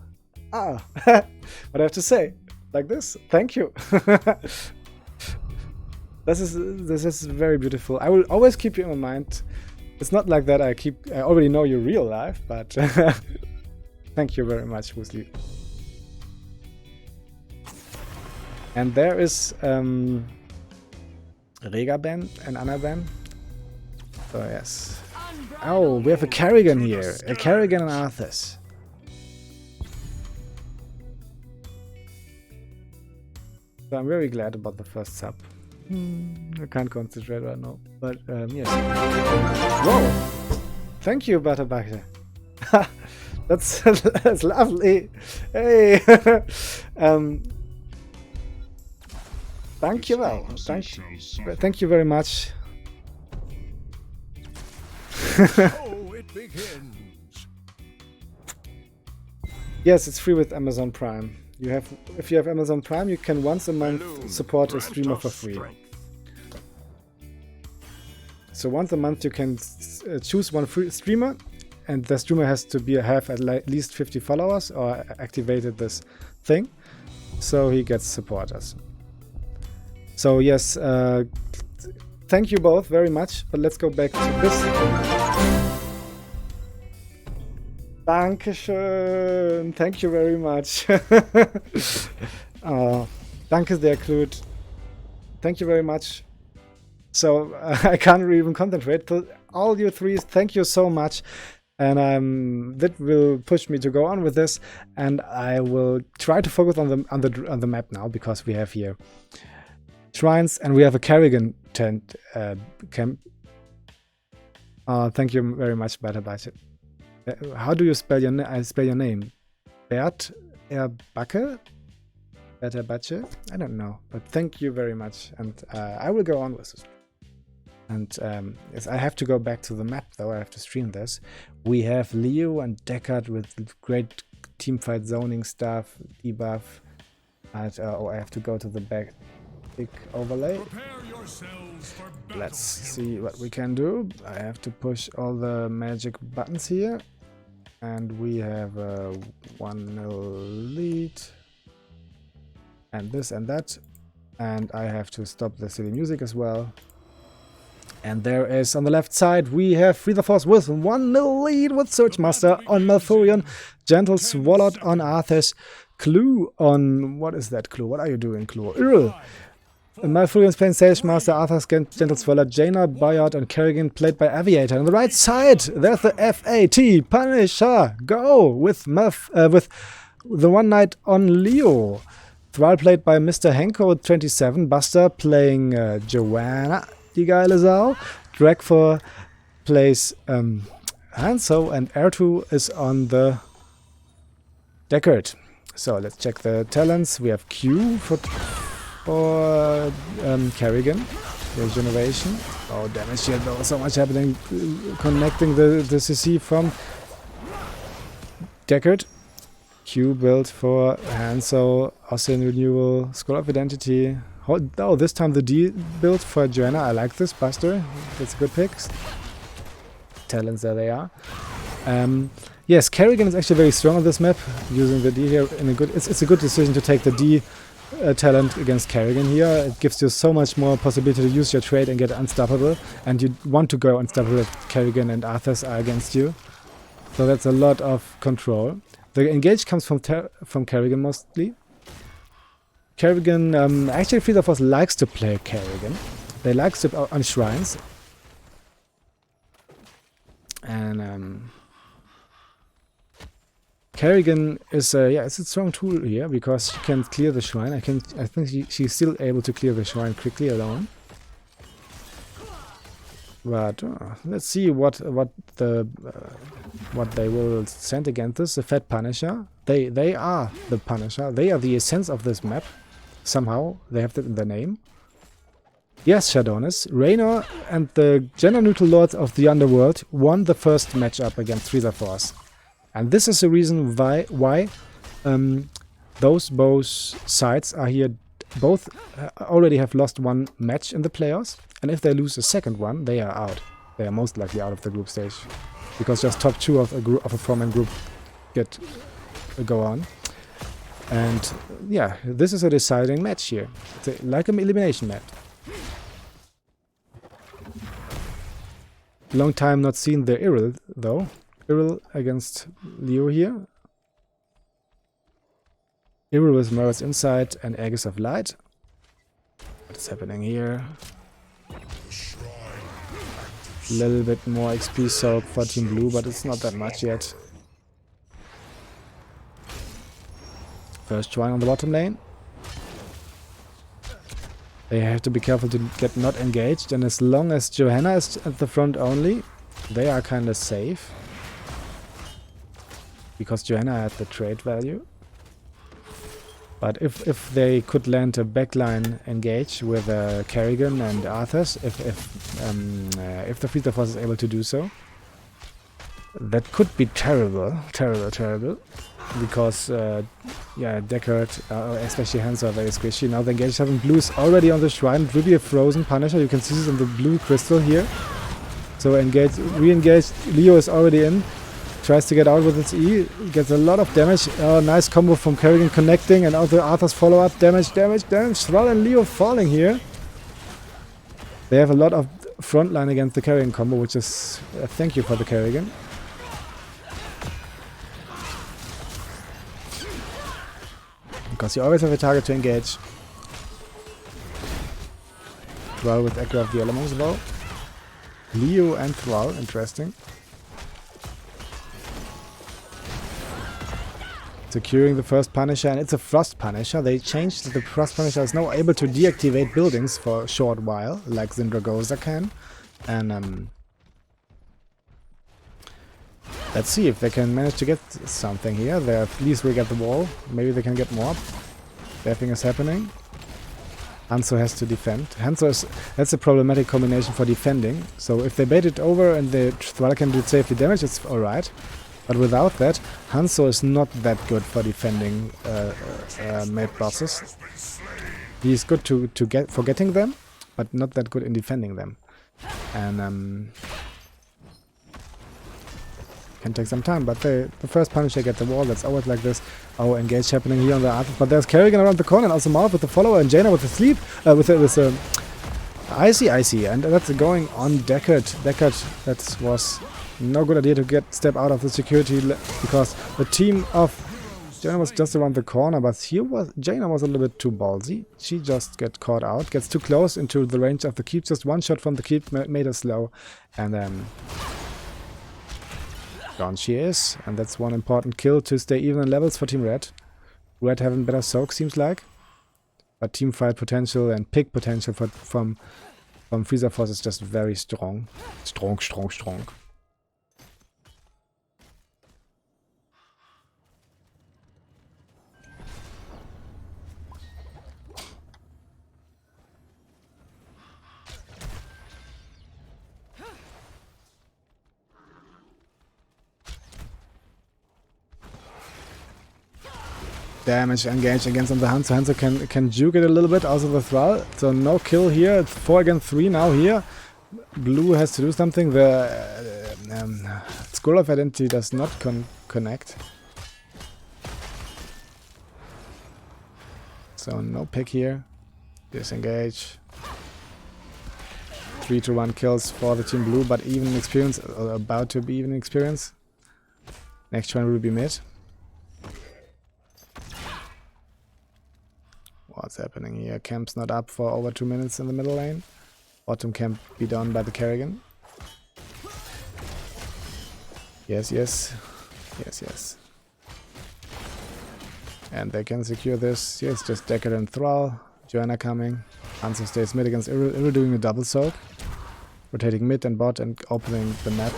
what I have to say, like this, thank you. This is very beautiful. I will always keep you in mind. It's not like that I already know your real life, but thank you very much, Woosly. And there is Rega ban and Anna ban. So yes. Oh, we have a Kerrigan here. A Kerrigan and Arthas. So I'm very glad about the first sub. I can't concentrate right now, but yes. Whoa! Thank you, Butterbutter. that's lovely. Hey. Thank you, well. Thank you very much. Oh, it begins. Yes, it's free with Amazon Prime. If you have Amazon Prime, you can once a month support a streamer for free. So once a month you can choose one free streamer, and the streamer has to have at least 50 followers or activated this thing, so he gets supporters. So yes, thank you both very much, but let's go back to this. Dankeschön, thank you very much. Danke sehr, Knut. Thank you very much. So I can't even concentrate. All you three, thank you so much, and that will push me to go on with this. And I will try to focus on the map now, because we have here shrines and we have a Kerrigan tent camp. Thank you very much, Better Budget. How do you spell your name? Bert Erbacke? Better Budget? I don't know, but thank you very much, and I will go on with this. And yes, I have to go back to the map, though. I have to stream this. We have Leo and Deckard with great teamfight zoning stuff, debuff. And, I have to go to the back big overlay. Let's see what we can do. I have to push all the magic buttons here. And we have a 1-0 lead. And this and that. And I have to stop the silly music as well. And there is, on the left side, we have Frieza Force with 1-0 lead with Searchmaster on Malfurion, Gentle Swallowed on Arthas, Clue on... What is that, Clue? What are you doing, Clue? Malfurion's playing Searchmaster, Arthas, Gentle Swallowed, Jaina, Bayard, and Kerrigan played by Aviator. On the right side, there's the FAT, Punisher, go! With the One Knight on Leo. Thrall played by Mr. Henko27, Buster playing Joanna, die geile Sau. Dragfor plays Hanzo, and R2 is on the Deckard. So let's check the talents. We have Q for Kerrigan, Regeneration. Oh, damage here though, so much happening. Connecting the CC from Deckard. Q build for Hanzo, Ossian Renewal, Scroll of Identity. Oh, this time the D build for Joanna. I like this. Buster, that's a good pick. Talents, there they are. Yes, Kerrigan is actually very strong on this map, using the D here. It's a good decision to take the D talent against Kerrigan here. It gives you so much more possibility to use your trade and get unstoppable. And you want to go unstoppable if Kerrigan and Arthas are against you. So that's a lot of control. The engage comes from Kerrigan mostly. Kerrigan, actually Frieza Force likes to play Kerrigan. They like to on shrines. And Kerrigan is it's a strong tool here because she can clear the shrine. I think she's still able to clear the shrine quickly alone. But let's see what they will send against this. The Fat Punisher. They are the Punisher. They are the essence of this map. Somehow they have that in their name. Yes, Shadonis. Raynor and the gender-neutral lords of the underworld won the first matchup against Frieza Force. And this is the reason why those both sides are here. Both already have lost one match in the playoffs, and if they lose a second one, they are out. They are most likely out of the group stage, because just top two of a 4-man group go on. And yeah, this is a deciding match here. It's like an elimination match. Long time not seen the Iril though. Iril against Leo here. Iril with Mirror's Insight and Aegis of Light. What is happening here? A little bit more XP soak for Team Blue, but it's not that much yet. First shrine on the bottom lane. They have to be careful to get not engaged, and as long as Johanna is at the front only, they are kinda safe. Because Johanna had the trade value. But if they could land a backline engage with Kerrigan and Arthas, if the Frieza Force is able to do so, that could be terrible, terrible. Because Deckard, especially Hanzo, are very squishy. Now the engage 7 blue is already on the shrine. It will be a frozen Punisher. You can see this in the blue crystal here. So re-engage. Leo is already in. tries to get out with its E, gets a lot of damage. Oh, nice combo from Kerrigan connecting, and also Arthur's follow-up. Damage. Thrall and Leo falling here. They have a lot of frontline against the Kerrigan combo, which is thank you for the Kerrigan. Because you always have a target to engage. Thrall with Echo of the Elements though. Leo and Thrall, interesting. Securing the first Punisher, and it's a Frost Punisher. They changed the Frost Punisher is now able to deactivate buildings for a short while, like Zindragoza can. And let's see if they can manage to get something here. They at least will get the wall. Maybe they can get more. Everything is happening. Hanzo has to defend. That's a problematic combination for defending. So if they bait it over and the Thrall can do safety damage, it's alright. But without that, Hanzo is not that good for defending made bosses. He's good for getting them, but not that good in defending them. And can take some time, but the first Punisher get the wall. That's always like this. Oh, engage happening here on the Arthur. But there's Kerrigan around the corner, and also Marv with the follower, and Jaina with the sleep, with Icy, and that's going on Deckard. That was no good idea to step out of the security because the team of Jaina was just around the corner, but Jaina was a little bit too ballsy. She just got caught out, gets too close into the range of the keep. Just one shot from the keep made her slow, and then gone she is, and that's one important kill to stay even in levels for Team Red. Red having better soak seems like, but team fight potential and pick potential from Frieza Force is just very strong. Strong. Damage engaged against on the Hanzo. Hanzo can juke it a little bit, also the Thrall. So no kill here. It's 4 against 3 now here. Blue has to do something. The Scroll of Identity does not connect. So no pick here. Disengage. 3-1 kills for the Team Blue, but even experience, about to be even experience. Next one will be mid. What's happening here? Camp's not up for over 2 minutes in the middle lane. Bottom camp be done by the Kerrigan. Yes. And they can secure this. Yes, just Deckard and Thrall. Joanna coming. Hanzo stays mid against Iril doing a double soak. Rotating mid and bot and opening the map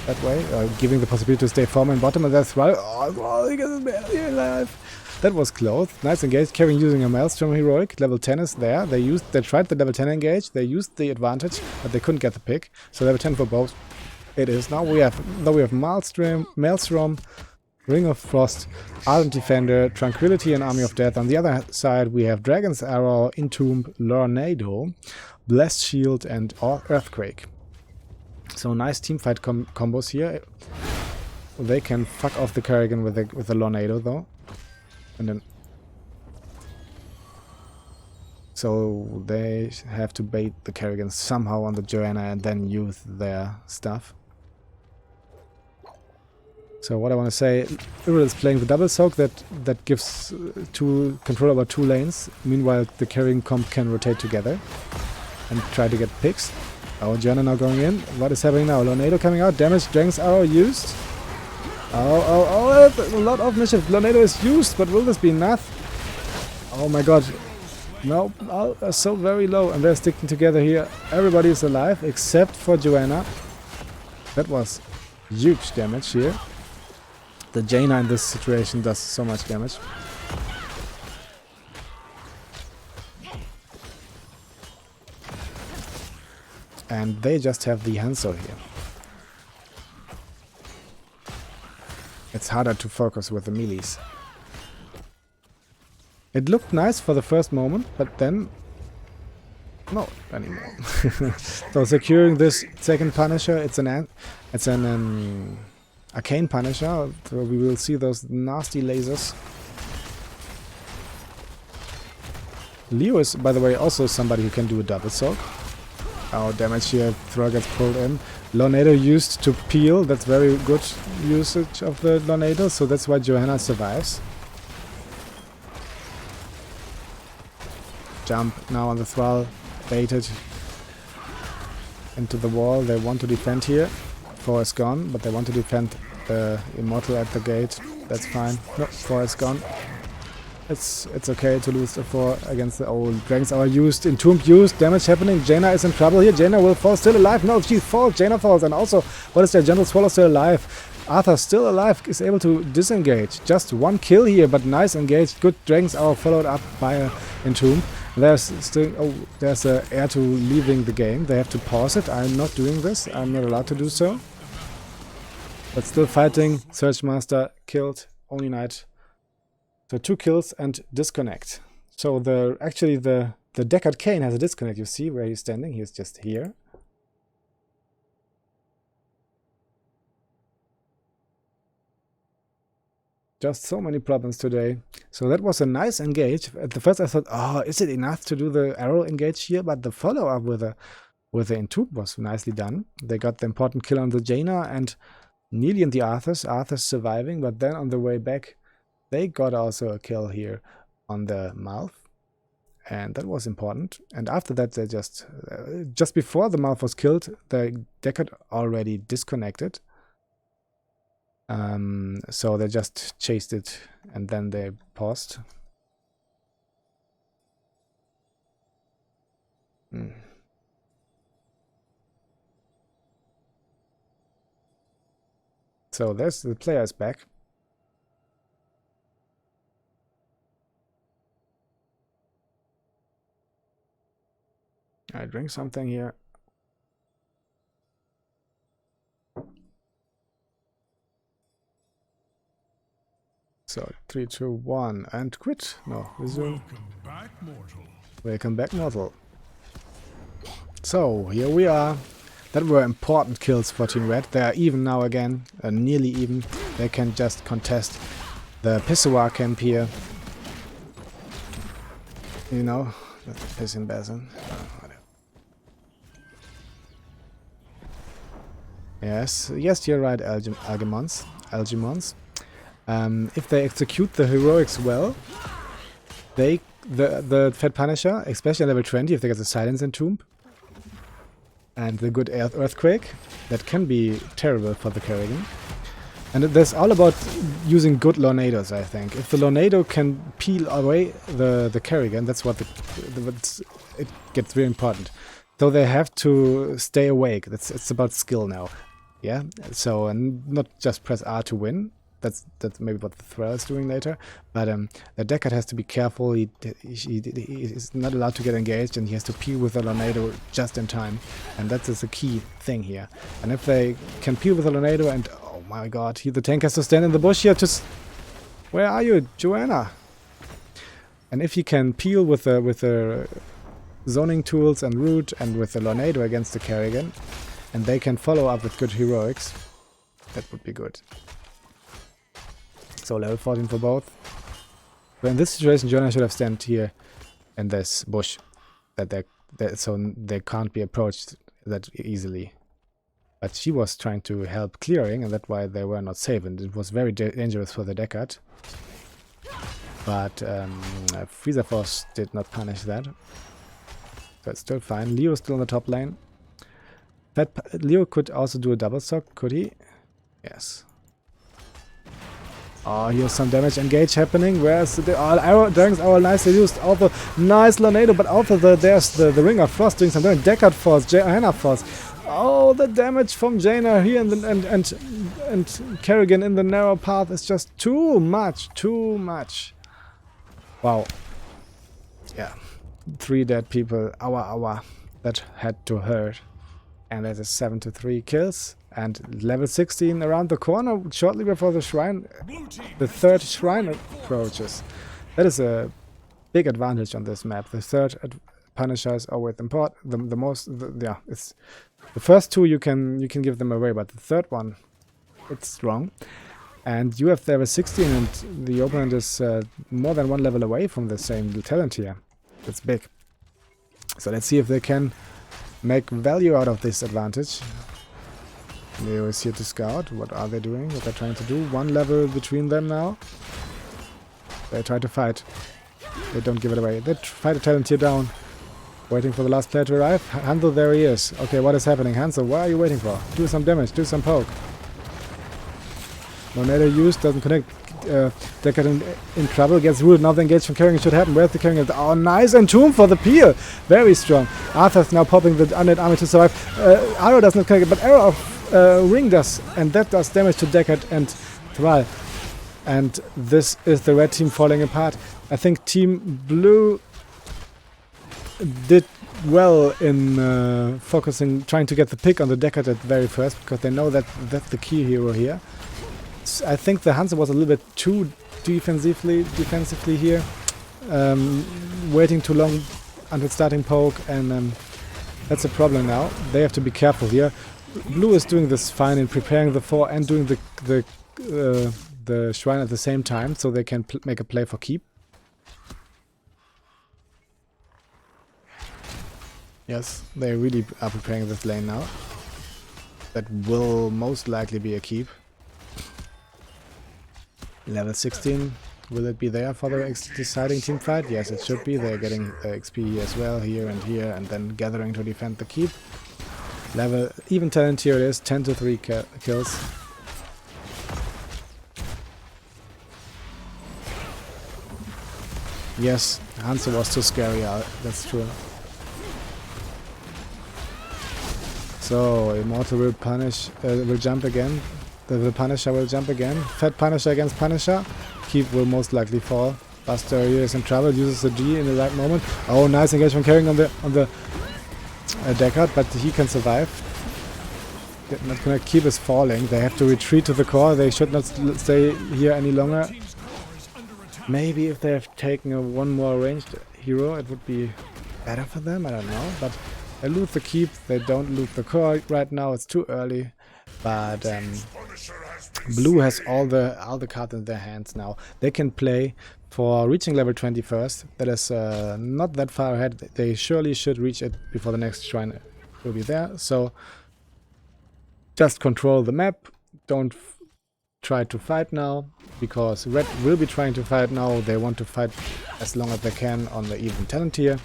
that way. Giving the possibility to stay form and bottom, and that's Thrall. Oh, he gets barely alive. That was close. Nice engage. Kerrigan using a Maelstrom heroic. Level 10 is there. They tried the level 10 engage. They used the advantage, but they couldn't get the pick. So level 10 for both. It is. Now we have Maelstrom, Ring of Frost, Ardent Defender, Tranquility, and Army of Death. On the other side, we have Dragon's Arrow, Entomb, Lornado, Blessed Shield, and Earthquake. So nice teamfight combos here. They can fuck off the Kerrigan with the Lornado though. And then, so they have to bait the Kerrigan somehow on the Joanna and then use their stuff. So what I want to say, Iril is playing the double soak that gives control over 2 lanes. Meanwhile, the Kerrigan comp can rotate together and try to get picks. Oh, Joanna now going in. What is happening now? Lornado coming out. Damage, Dragon's Arrow used. Oh, a lot of mischief. Lornado is used, but will this be enough? Oh my god. No, so very low, and they're sticking together here. Everybody is alive, except for Joanna. That was huge damage here. The Jaina in this situation does so much damage. And they just have the Hanzo here. It's harder to focus with the melees. It looked nice for the first moment, but then not anymore. So securing this second Punisher, it's an Arcane Punisher, so we will see those nasty lasers. Leo is, by the way, also somebody who can do a double soak. Oh, damage here, thrower gets pulled in. Lornado used to peel, that's very good usage of the Lornado, so that's why Johanna survives. Jump now on the thrall, baited into the wall. They want to defend here. 4 is gone, but they want to defend the Immortal at the gate. That's fine. No, 4 is gone. It's okay to lose the 4 against the old Dragons are used, Entombed used, damage happening. Jaina is in trouble here. Jaina will fall, still alive. No, she falls. Jaina falls. And also, what is there? Gentle Swallow still alive. Arthur still alive, is able to disengage. Just 1 kill here, but nice engaged. Good Dragons are followed up by Entombed. There's still, there's a heir to leaving the game. They have to pause it. I'm not doing this. I'm not allowed to do so. But still fighting. Search Master killed. Only Knight. So 2 kills and disconnect. So actually the Deckard Cain has a disconnect. You see where he's standing? He's just here. Just so many problems today. So that was a nice engage. At the first I thought, oh, is it enough to do the arrow engage here? But the follow-up with the Entomb was nicely done. They got the important kill on the Jaina and nearly in the Arthur's. Arthur's surviving, but then on the way back, they got also a kill here on the mouth. And that was important. And after that, they just before the mouth was killed, the Deckard already disconnected. So they just chased it and then they paused. So there's the players back. I drink something here. So 3, 2, 1 and quit. No, resume. Welcome back, mortal. Welcome back, mortal. So here we are. That were important kills for Team Red. They are even now again, nearly even. They can just contest the Pissoir camp here. You know, Pissin Basin. Yes, you're right, Algemons. If they execute the heroics well, the Fed Punisher, especially at level 20, if they get the Silence Entomb and the good Earthquake, that can be terrible for the Kerrigan. And there's all about using good Lornados, I think. If the Lornado can peel away the Kerrigan, that's what it gets very important. So they have to stay awake. It's about skill now. Yeah, so and not just press R to win. That's maybe what the Thrall is doing later. But the Deckard has to be careful. He is not allowed to get engaged, and he has to peel with the Lornado just in time. And that is a key thing here. And if they can peel with the Lornado, and oh my God, the tank has to stand in the bush here. Where are you, Joanna? And if he can peel with the zoning tools and root and with the Lornado against the Kerrigan, and they can follow up with good heroics, that would be good. So level 14 for both. But in this situation, Jonah should have stand here in this bush, so they can't be approached that easily. But she was trying to help clearing, and that's why they were not safe, and it was very dangerous for the Deckard. But Frieza Force did not punish that. So it's still fine. Leo is still in the top lane. Leo could also do a double sock, could he? Yes. Oh, here's some damage engage happening. Where's the arrow? Dragons are nicely used. Also, nice Lornado, but also there's the Ring of Frost doing some damage. Deckard Force, Jaina Force. Oh, the damage from Jaina here and Kerrigan in the narrow path is just too much. Wow. Yeah. 3 dead people. Awa. That had to hurt. And that is 7-3 kills. And level 16 around the corner shortly before the shrine, the third shrine approaches. That is a big advantage on this map. The third Punisher is always important. It's the first 2 you can give them away, but the third one, it's strong. And you have there a 16 and the opponent is more than one level away from the same talent here. That's big. So let's see if they can make value out of this advantage. Leo is here to scout. What are they doing? What they're trying to do? One level between them now. They try to fight. They don't give it away. They fight a talent here down. Waiting for the last player to arrive. Hanzo, there he is. Okay, what is happening? Hanzo, what are you waiting for? Do some damage. Do some poke. Tornado used, doesn't connect. Deckard in trouble, gets ruled. Now the engage from carrying should happen. Where's the carrying? Oh, nice Entomb for the peel. Very strong. Arthur's now popping the undead army to survive. Arrow does not connect, but Arrow of Ring does. And that does damage to Deckard and Thrall. And this is the red team falling apart. I think Team Blue did well in focusing, trying to get the pick on the Deckard at very first, because they know that that's the key hero here. I think the Hanzo was a little bit too defensively here, waiting too long until starting poke, and that's a problem now. They have to be careful here. Blue is doing this fine in preparing the 4 and doing the shrine at the same time, so they can make a play for keep. Yes, they really are preparing this lane now. That will most likely be a keep. Level 16, will it be there for the deciding team fight? Yes, it should be. They're getting XP as well, here, and then gathering to defend the keep. Level, even talent here it is, 10 to 3 kills. Yes, Hanzo was too scary, that's true. So, Immortal will punish, will jump again. The Punisher will jump again. Fat Punisher against Punisher. Keep will most likely fall. Buster here is in trouble. Uses the G in the right moment. Oh, nice engagement carrying on the Deckard, but he can survive. Not gonna keep is falling. They have to retreat to the core. They should not stay here any longer. Maybe if they have taken a one more ranged hero, it would be better for them. I don't know. But they loot the keep. They don't loot the core right now. It's too early. But Blue has all the cards in their hands now. They can play for reaching level 20 first. That is not that far ahead. They surely should reach it before the next shrine will be there. So just control the map. Don't try to fight now, because Red will be trying to fight now. They want to fight as long as they can on the even talent tier.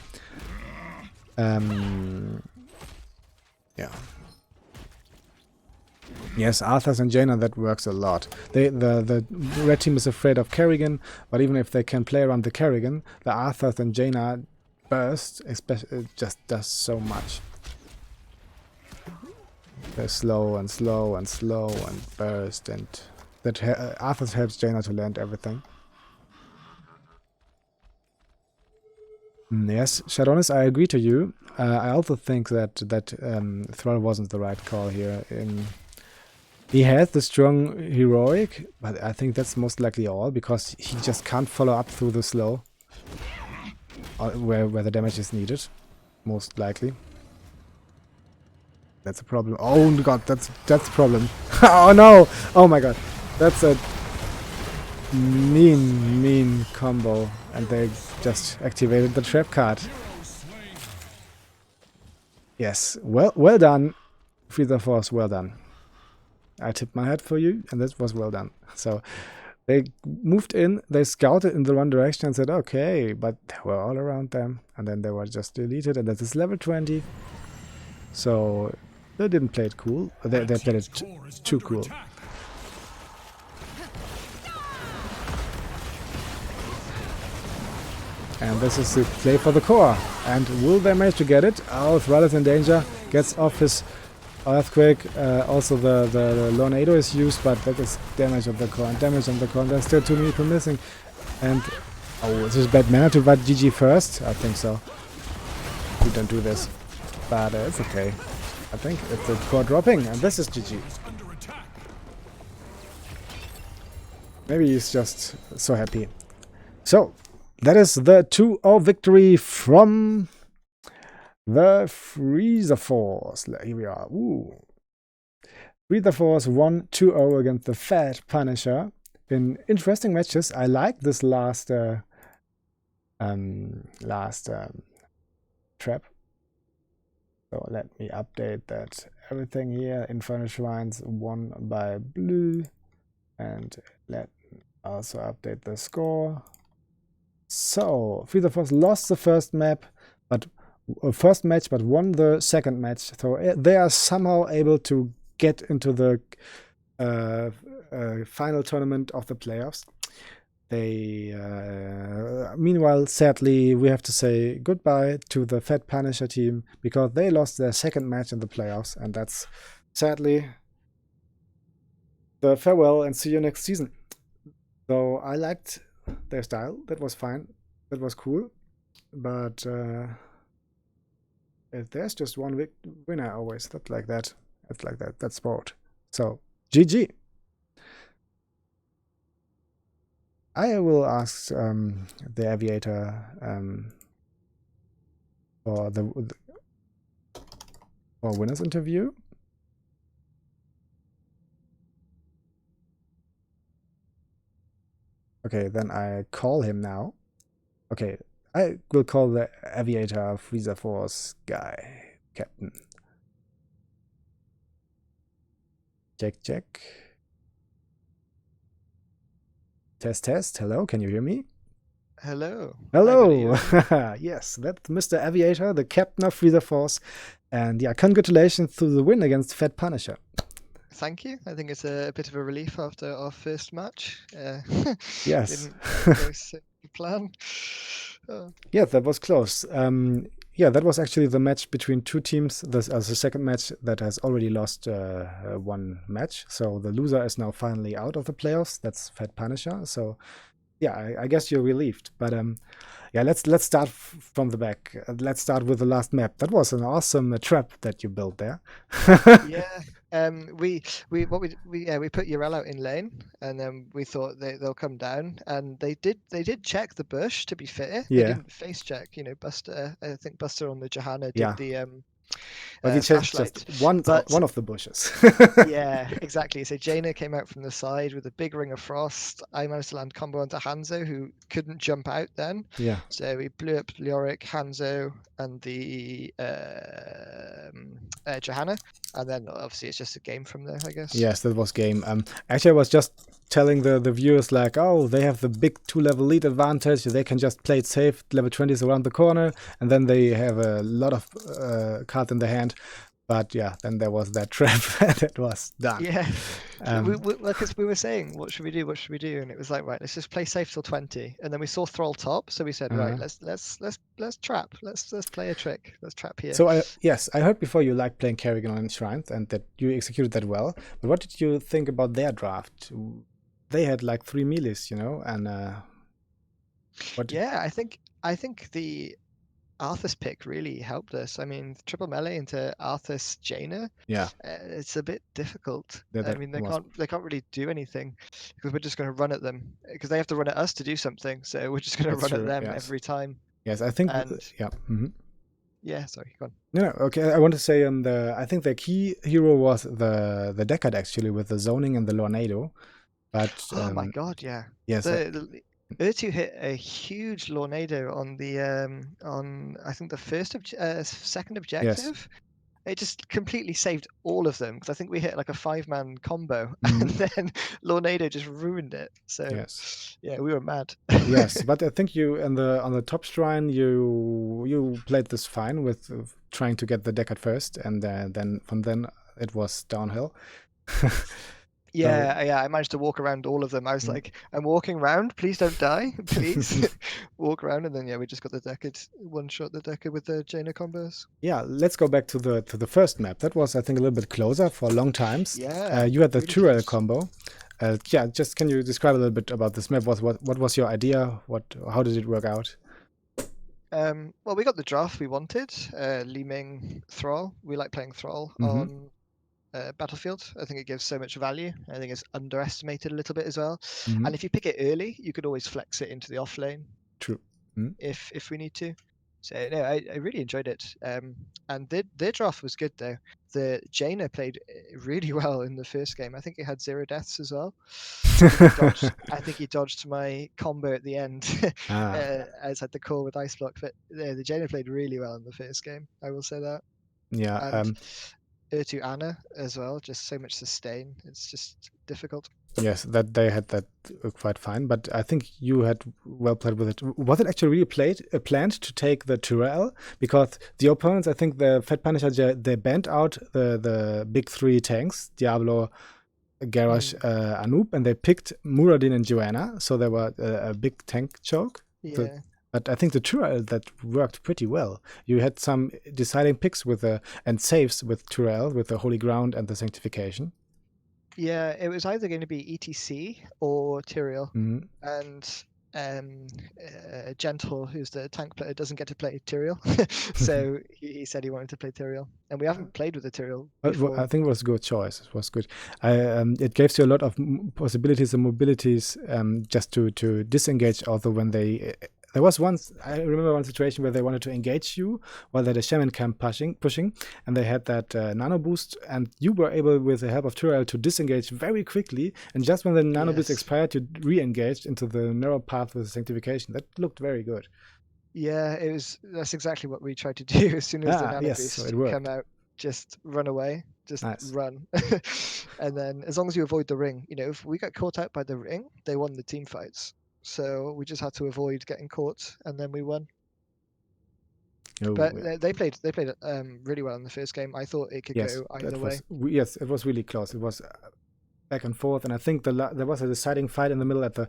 Yeah. Yes, Arthas and Jaina, that works a lot. The red team is afraid of Kerrigan, but even if they can play around the Kerrigan, the Arthas and Jaina burst especially just does so much. They're slow and slow and slow and burst, and that Arthas helps Jaina to land everything. Yes, Shadonis, I agree to you. I also think that Thrall wasn't the right call here. He has the strong heroic, but I think that's most likely all, because he just can't follow up through the slow, where the damage is needed, most likely. That's a problem. Oh god, that's a problem. Oh no! Oh my god, that's a mean combo, and they just activated the trap card. Yes, well done, Frieza Force, well done. I tipped my hat for you, and this was well done. So they moved in, they scouted in the one direction and said, okay, but they were all around them, and then they were just deleted, and that is level 20. So they didn't play it cool. They played it too cool. And this is the play for the core. And will they manage to get it? Oh, Thrall is in danger. Gets off his Earthquake. Also the Lornado is used, but that is damage of the core and damage on the core. And there's still 2 people missing. And oh, this is bad mana to fight GG first. I think so. We don't do this, but it's okay. I think it's the core dropping, and this is GG. Maybe he's just so happy. So that is the 2-0 victory from the Frieza Force. Here we are. Ooh. Frieza Force won 2-0 against the Fat Punisher in interesting matches. I like this last trap. So let me update that everything here. Inferno Shrines won by blue, and let me also update the score. So Frieza Force lost the first match, but won the second match. So they are somehow able to get into the final tournament of the playoffs. They, meanwhile, sadly, we have to say goodbye to the Fat Punisher team because they lost their second match in the playoffs, and that's sadly the farewell and see you next season. So I liked their style. That was fine. That was cool. But if there's just one winner always. That's like that. That's like that. That's sport. So GG. I will ask the Aviator for winner's interview. Okay, then I call him now. Okay, I will call the Aviator Frieza Force guy, Captain. Check. Test. Hello, can you hear me? Hello. Yes, that's Mr. Aviator, the captain of Frieza Force. And yeah, congratulations to the win against Fat Punisher. Thank you. I think it's a bit of a relief after our first match. Yes. Didn't go so to plan. Yeah, that was close. Yeah, that was actually the match between two teams. The second match that has already lost one match. So the loser is now finally out of the playoffs. That's Fat Punisher. So yeah, I guess you're relieved. But yeah, let's start from the back. Let's start with the last map. That was an awesome trap that you built there. Yeah. We put Urel out in lane, and then we thought they'll come down, and they did check the bush. To be fair, they didn't face check. You know, Buster. I think Buster on the Johanna did the but he checked flashlight. just one of the bushes. Yeah, exactly. So Jaina came out from the side with a big ring of frost. I managed to land combo onto Hanzo, who couldn't jump out then. Yeah. So we blew up Leoric, Hanzo, and the Johanna, and then obviously it's just a game from there, I guess. Yes, that was game. Actually, I was just telling the viewers like, oh, they have the big 2-level lead advantage. They can just play it safe. Level 20 is around the corner, and then they have a lot of cards in their hand. But yeah, then there was that trap that was done. Yeah, because we were saying, what should we do? What should we do? And it was like, right, let's just play safe till 20. And then we saw Thrall top, so we said, right, let's trap. Let's play a trick. Let's trap here. So I heard before you liked playing Kerrigan on Shrines and that you executed that well. But what did you think about their draft? They had like 3 melees, you know, and what? Yeah, I think the Arthas pick really helped us. I mean, triple melee into Arthas Jaina. Yeah, it's a bit difficult. Yeah, I mean, they can't really do anything because we're just going to run at them because they have to run at us to do something. So we're just going to run at them every time. Yes, I think. Yeah. Yeah, sorry, go on. No, okay. I want to say I think the key hero was the Deckard actually with the zoning and the Lornado. But oh my god, yeah. Yes. Urtu hit a huge Lornado on the on I think the second objective. Yes. It just completely saved all of them because I think we hit like a 5-man combo and then Lornado just ruined it. So yes. Yeah, we were mad. Yes, but I think you on the top shrine you played this fine with trying to get the deck at first, and then from then it was downhill. Yeah, I managed to walk around all of them. I was like, I'm walking around, please don't die, please. Walk around, and then we just got the Deckard, one-shot the Deckard with the Jaina combos. Yeah, let's go back to the first map. That was, I think, a little bit closer for long times. Yeah. You had the really Tyrell combo. Yeah, just can you describe a little bit about this map? What was your idea? How did it work out? Well, we got the draft we wanted. Li Ming Thrall. We like playing Thrall on Battlefield. I think it gives so much value. I think it's underestimated a little bit as well. And if you pick it early, you could always flex it into the off lane. True. If we need to. So no, I really enjoyed it. And their draft was good though. The Jaina played really well in the first game. I think he had 0 deaths as well. I think he dodged my combo at the end. Ah, As had the call with Ice Block. But the Jaina played really well in the first game. I will say that. yeah. And to Anna as well. Just so much sustain. It's just difficult. Yes, that they had that quite fine, but I think you had well played with it. Was it actually really planned to take the Tyrell? Because the opponents, I think the Fat Punisher, they banned out the big 3 tanks, Diablo, Garrosh, Anoop, and they picked Muradin and Joanna, so they were a big tank choke. Yeah. But I think the Tyrell, that worked pretty well. You had some deciding picks with and saves with Tyrell, with the Holy Ground and the Sanctification. Yeah, it was either going to be ETC or Tyrael. Mhm. And Gentle, who's the tank player, doesn't get to play Tyrael. So he said he wanted to play Tyrael. And we haven't played with the Tyrael before. I think it was a good choice. It was good. It gives you a lot of possibilities and mobilities just to disengage. Also, when there was once, I remember one situation where they wanted to engage you while they had a shaman camp pushing, and they had that nano boost, and you were able, with the help of Tyrell, to disengage very quickly. And just when the nano boost expired, you re-engaged into the narrow path with Sanctification. That looked very good. Yeah, that's exactly what we tried to do. As soon as the nano boost so it worked. come out, just run away, just Nice. run. And then as long as you avoid the ring, if we got caught out by the ring, they won the team fights. So we just had to avoid getting caught, and then we won. But they played really well in the first game. I thought it could go either way. Yes, it was really close. It was back and forth, and I think there was a deciding fight in the middle at the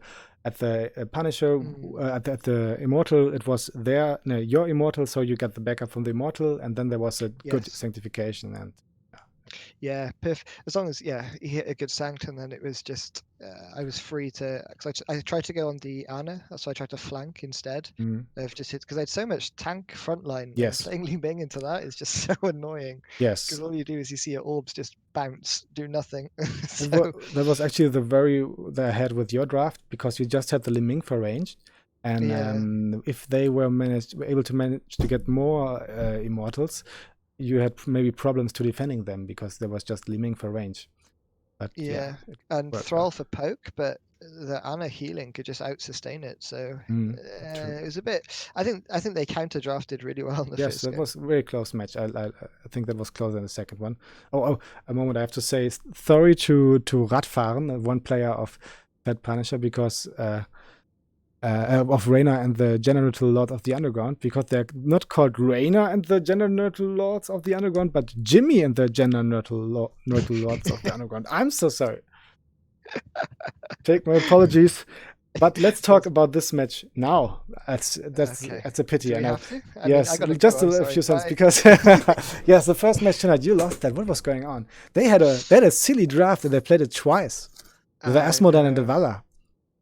Punisher, at the Immortal. It was your Immortal, so you got the backup from the Immortal, and then there was a good Sanctification. And yeah, as long as he hit a good sanct, and then it was just I was free to, because I tried to go on the Ana, so I tried to flank instead of just hit, because I had so much tank frontline. Yes, playing Li Ming into that is just so annoying. Yes, because all you do is you see your orbs just bounce, do nothing. So that was actually the ahead with your draft, because you just had the Li Ming for range. And if they were able to manage to get more Immortals, you had maybe problems to defending them, because there was just Li Ming for range. But and Thrall for poke, but the Ana healing could just out sustain it. So it was a bit. I think they counter drafted really well in the first game. Yes, that was a very close match. I think that was closer than the second one. Oh, a moment I have to say sorry to Radfahren, one player of Fat Punisher, because of Reina and the Genital Lord of the Underground, because they're not called Reina and the Genital Lords of the Underground, but Jimmy and the Genital Lords of the Underground. I'm so sorry. Take my apologies. But let's talk about this match now. That's a pity. I know. Yes, just a few cents, because yes, the first match tonight you lost that. What was going on? They had a silly draft, and they played it twice with the Asmodan and the Vala.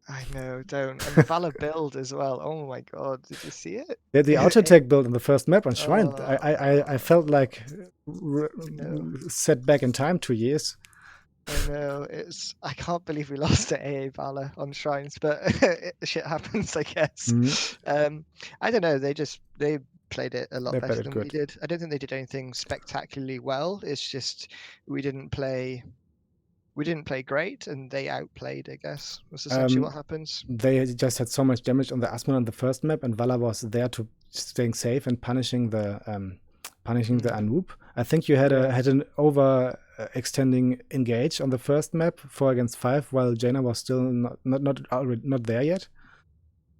I know, don't. And the Vala build as well. Oh my god, did you see it? They had the auto tech build in the first map on Shrine. I felt like set back in time 2 years. I know, I can't believe we lost to AA Vala on Shrines, but shit happens, I guess. I don't know, they played it a lot better than we did. I don't think they did anything spectacularly well. It's just we didn't play great, and they outplayed, I guess. Was essentially what happens. They just had so much damage on the Asmon on the first map, and Vala was there to staying safe and punishing the Anoop. I think you had an overextending engage on the first map 4-against-5, while Jaina was still not there yet.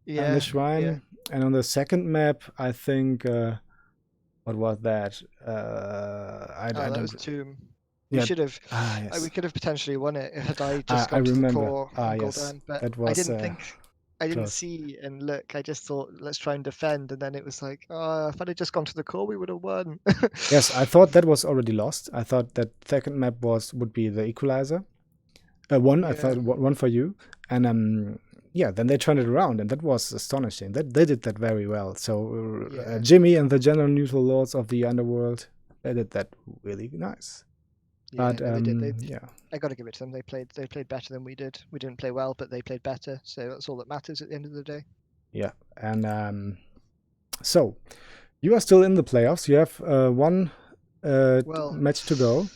Yeah. On the Shrine, and on the second map, I think what was that? That was Tomb. We should have. We could have potentially won it had I just gone to the core and go down. But I didn't see and look. I just thought, let's try and defend, and then it was like, if I'd just gone to the core, we would have won. Yes, I thought that was already lost. I thought that second map would be the equalizer. I thought one for you, and then they turned it around, and that was astonishing. They did that very well. So Jimmy and the General Neutral Lords of the Underworld, they did that really nice. But they did. I got to give it to them. They played better than we did. We didn't play well, but they played better. So that's all that matters at the end of the day. Yeah, and so You are still in the playoffs. You have one Well, match to go.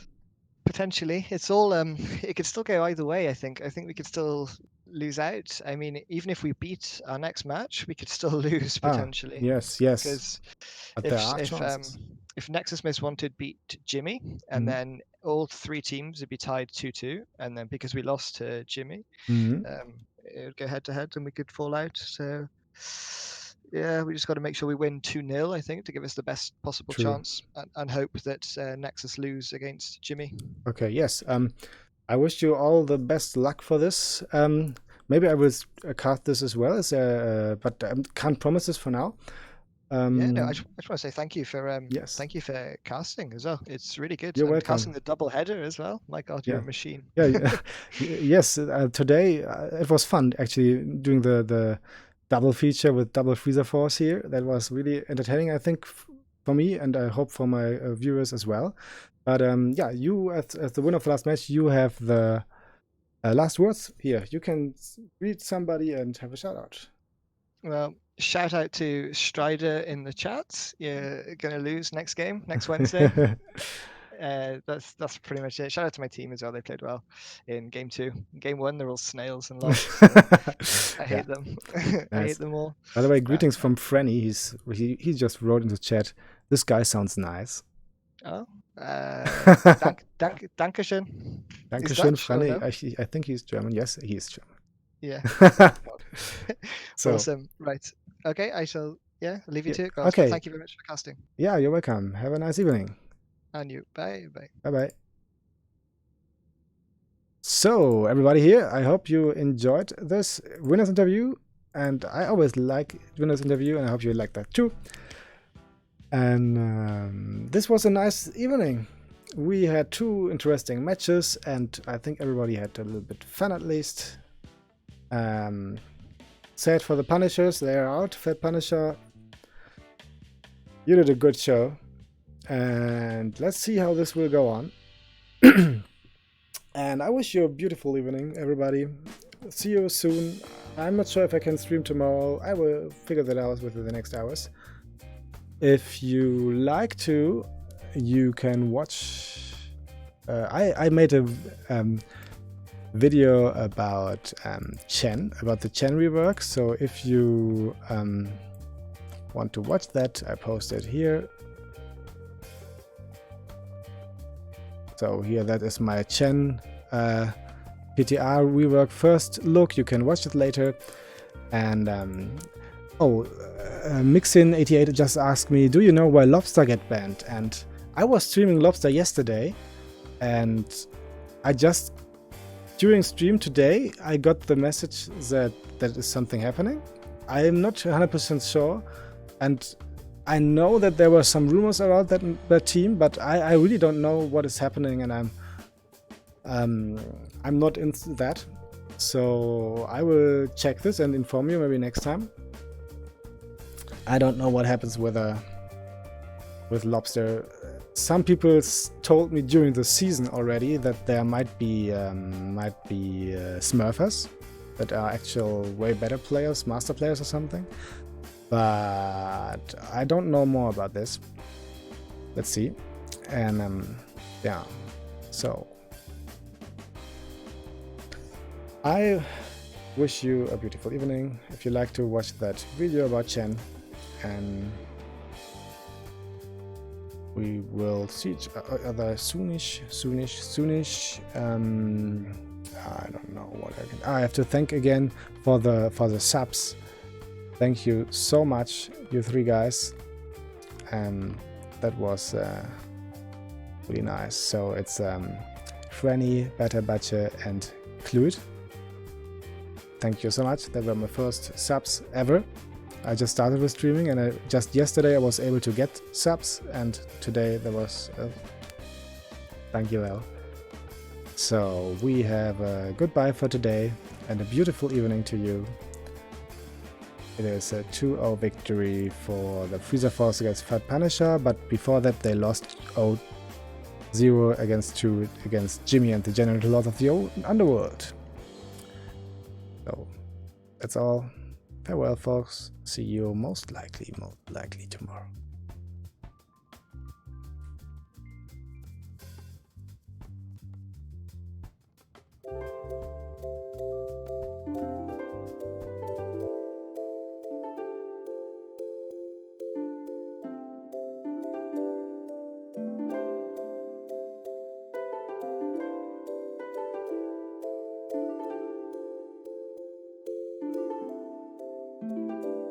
potentially, it's all it could still go either way. I think we could still lose out. I mean, even if we beat our next match, we could still lose potentially. Yes. Because But there are chances. if Nexus Most Wanted beat Jimmy, and Mhm. then all 3 teams would be tied 2-2, and then because we lost to Jimmy, Mhm. it would go head to head, and we could fall out. So yeah, we just got to make sure we win 2-0, I think, to give us the best possible True. chance, and hope that Nexus lose against Jimmy. Okay. Yes. I wish you all the best luck for this. Maybe I will cast this as well, but I can't promise this for now. Yeah, no, I just want to say thank you for Yes. thank you for casting as well. It's really good. You're and welcome. Casting the double header as well. My God, you're Yeah. a machine. Yeah. Yes. Today it was fun actually doing the double feature with double Frieza Force here. That was really entertaining, I think, for me, and I hope for my viewers as well. But yeah, you as the winner of the last match, you have the last words here. You can read somebody and have a shout out. Well, shout out to Strider in the chat. You're gonna lose next game, next Wednesday. That's pretty much it. Shout out to my team as well. They played well in game 2. Game 1, they're all snails and lost. So I hate them. I hate them all. By the way, greetings from Frenny. He just wrote in the chat. This guy sounds nice. Oh, Dankeschön. Dankeschön, Frenny. No? I think he's German. Yes, he is German. Yeah. So, awesome. Right. Okay. I shall. Yeah. Leave you to it, guys. Okay. But thank you very much for casting. Yeah, you're welcome. Have a nice evening. And you. Bye. Bye. Bye bye. So, everybody here, I hope you enjoyed this winner's interview. And I always like winner's interview, and I hope you like that too. And this was a nice evening. We had 2 interesting matches, and I think everybody had a little bit fun at least. Sad for the Punishers, they are out. Fat Punisher, you did a good show. And let's see how this will go on. And I wish you a beautiful evening, everybody. See you soon. I'm not sure if I can stream tomorrow. I will figure that out within the next hours. If you like to, you can watch. I made a video about Chen, about the Chen rework. So if you want to watch that, I posted here. So here, that is my Chen PTR rework first look. You can watch it later. And Mixin88 just asked me, do you know why Lobster get banned? And I was streaming Lobster yesterday, and during stream today, I got the message that is something happening. I am not 100% sure, and I know that there were some rumors around that team, but I really don't know what is happening, and I'm not into that. So I will check this and inform you maybe next time. I don't know what happens with Lobster. Some people told me during the season already that there might be Smurfers that are actual way better players, master players or something. But I don't know more about this. Let's see. And yeah, so I wish you a beautiful evening. If you like to watch that video about Chen, and we will see each other soonish. I don't know what I have to thank again for the subs. Thank you so much, you 3 guys. That was really nice. So it's Franny, Better Batche, and Clued. Thank you so much. That were my first subs ever. I just started with streaming, and just yesterday I was able to get subs, and today there was thank you all. So we have a goodbye for today and a beautiful evening to you. It is a 2-0 victory for the Frieza Force against Fat Punisher, but before that they lost 0-0 against Jimmy and the General Lord of the Underworld. So that's all. Farewell, folks. See you most likely tomorrow.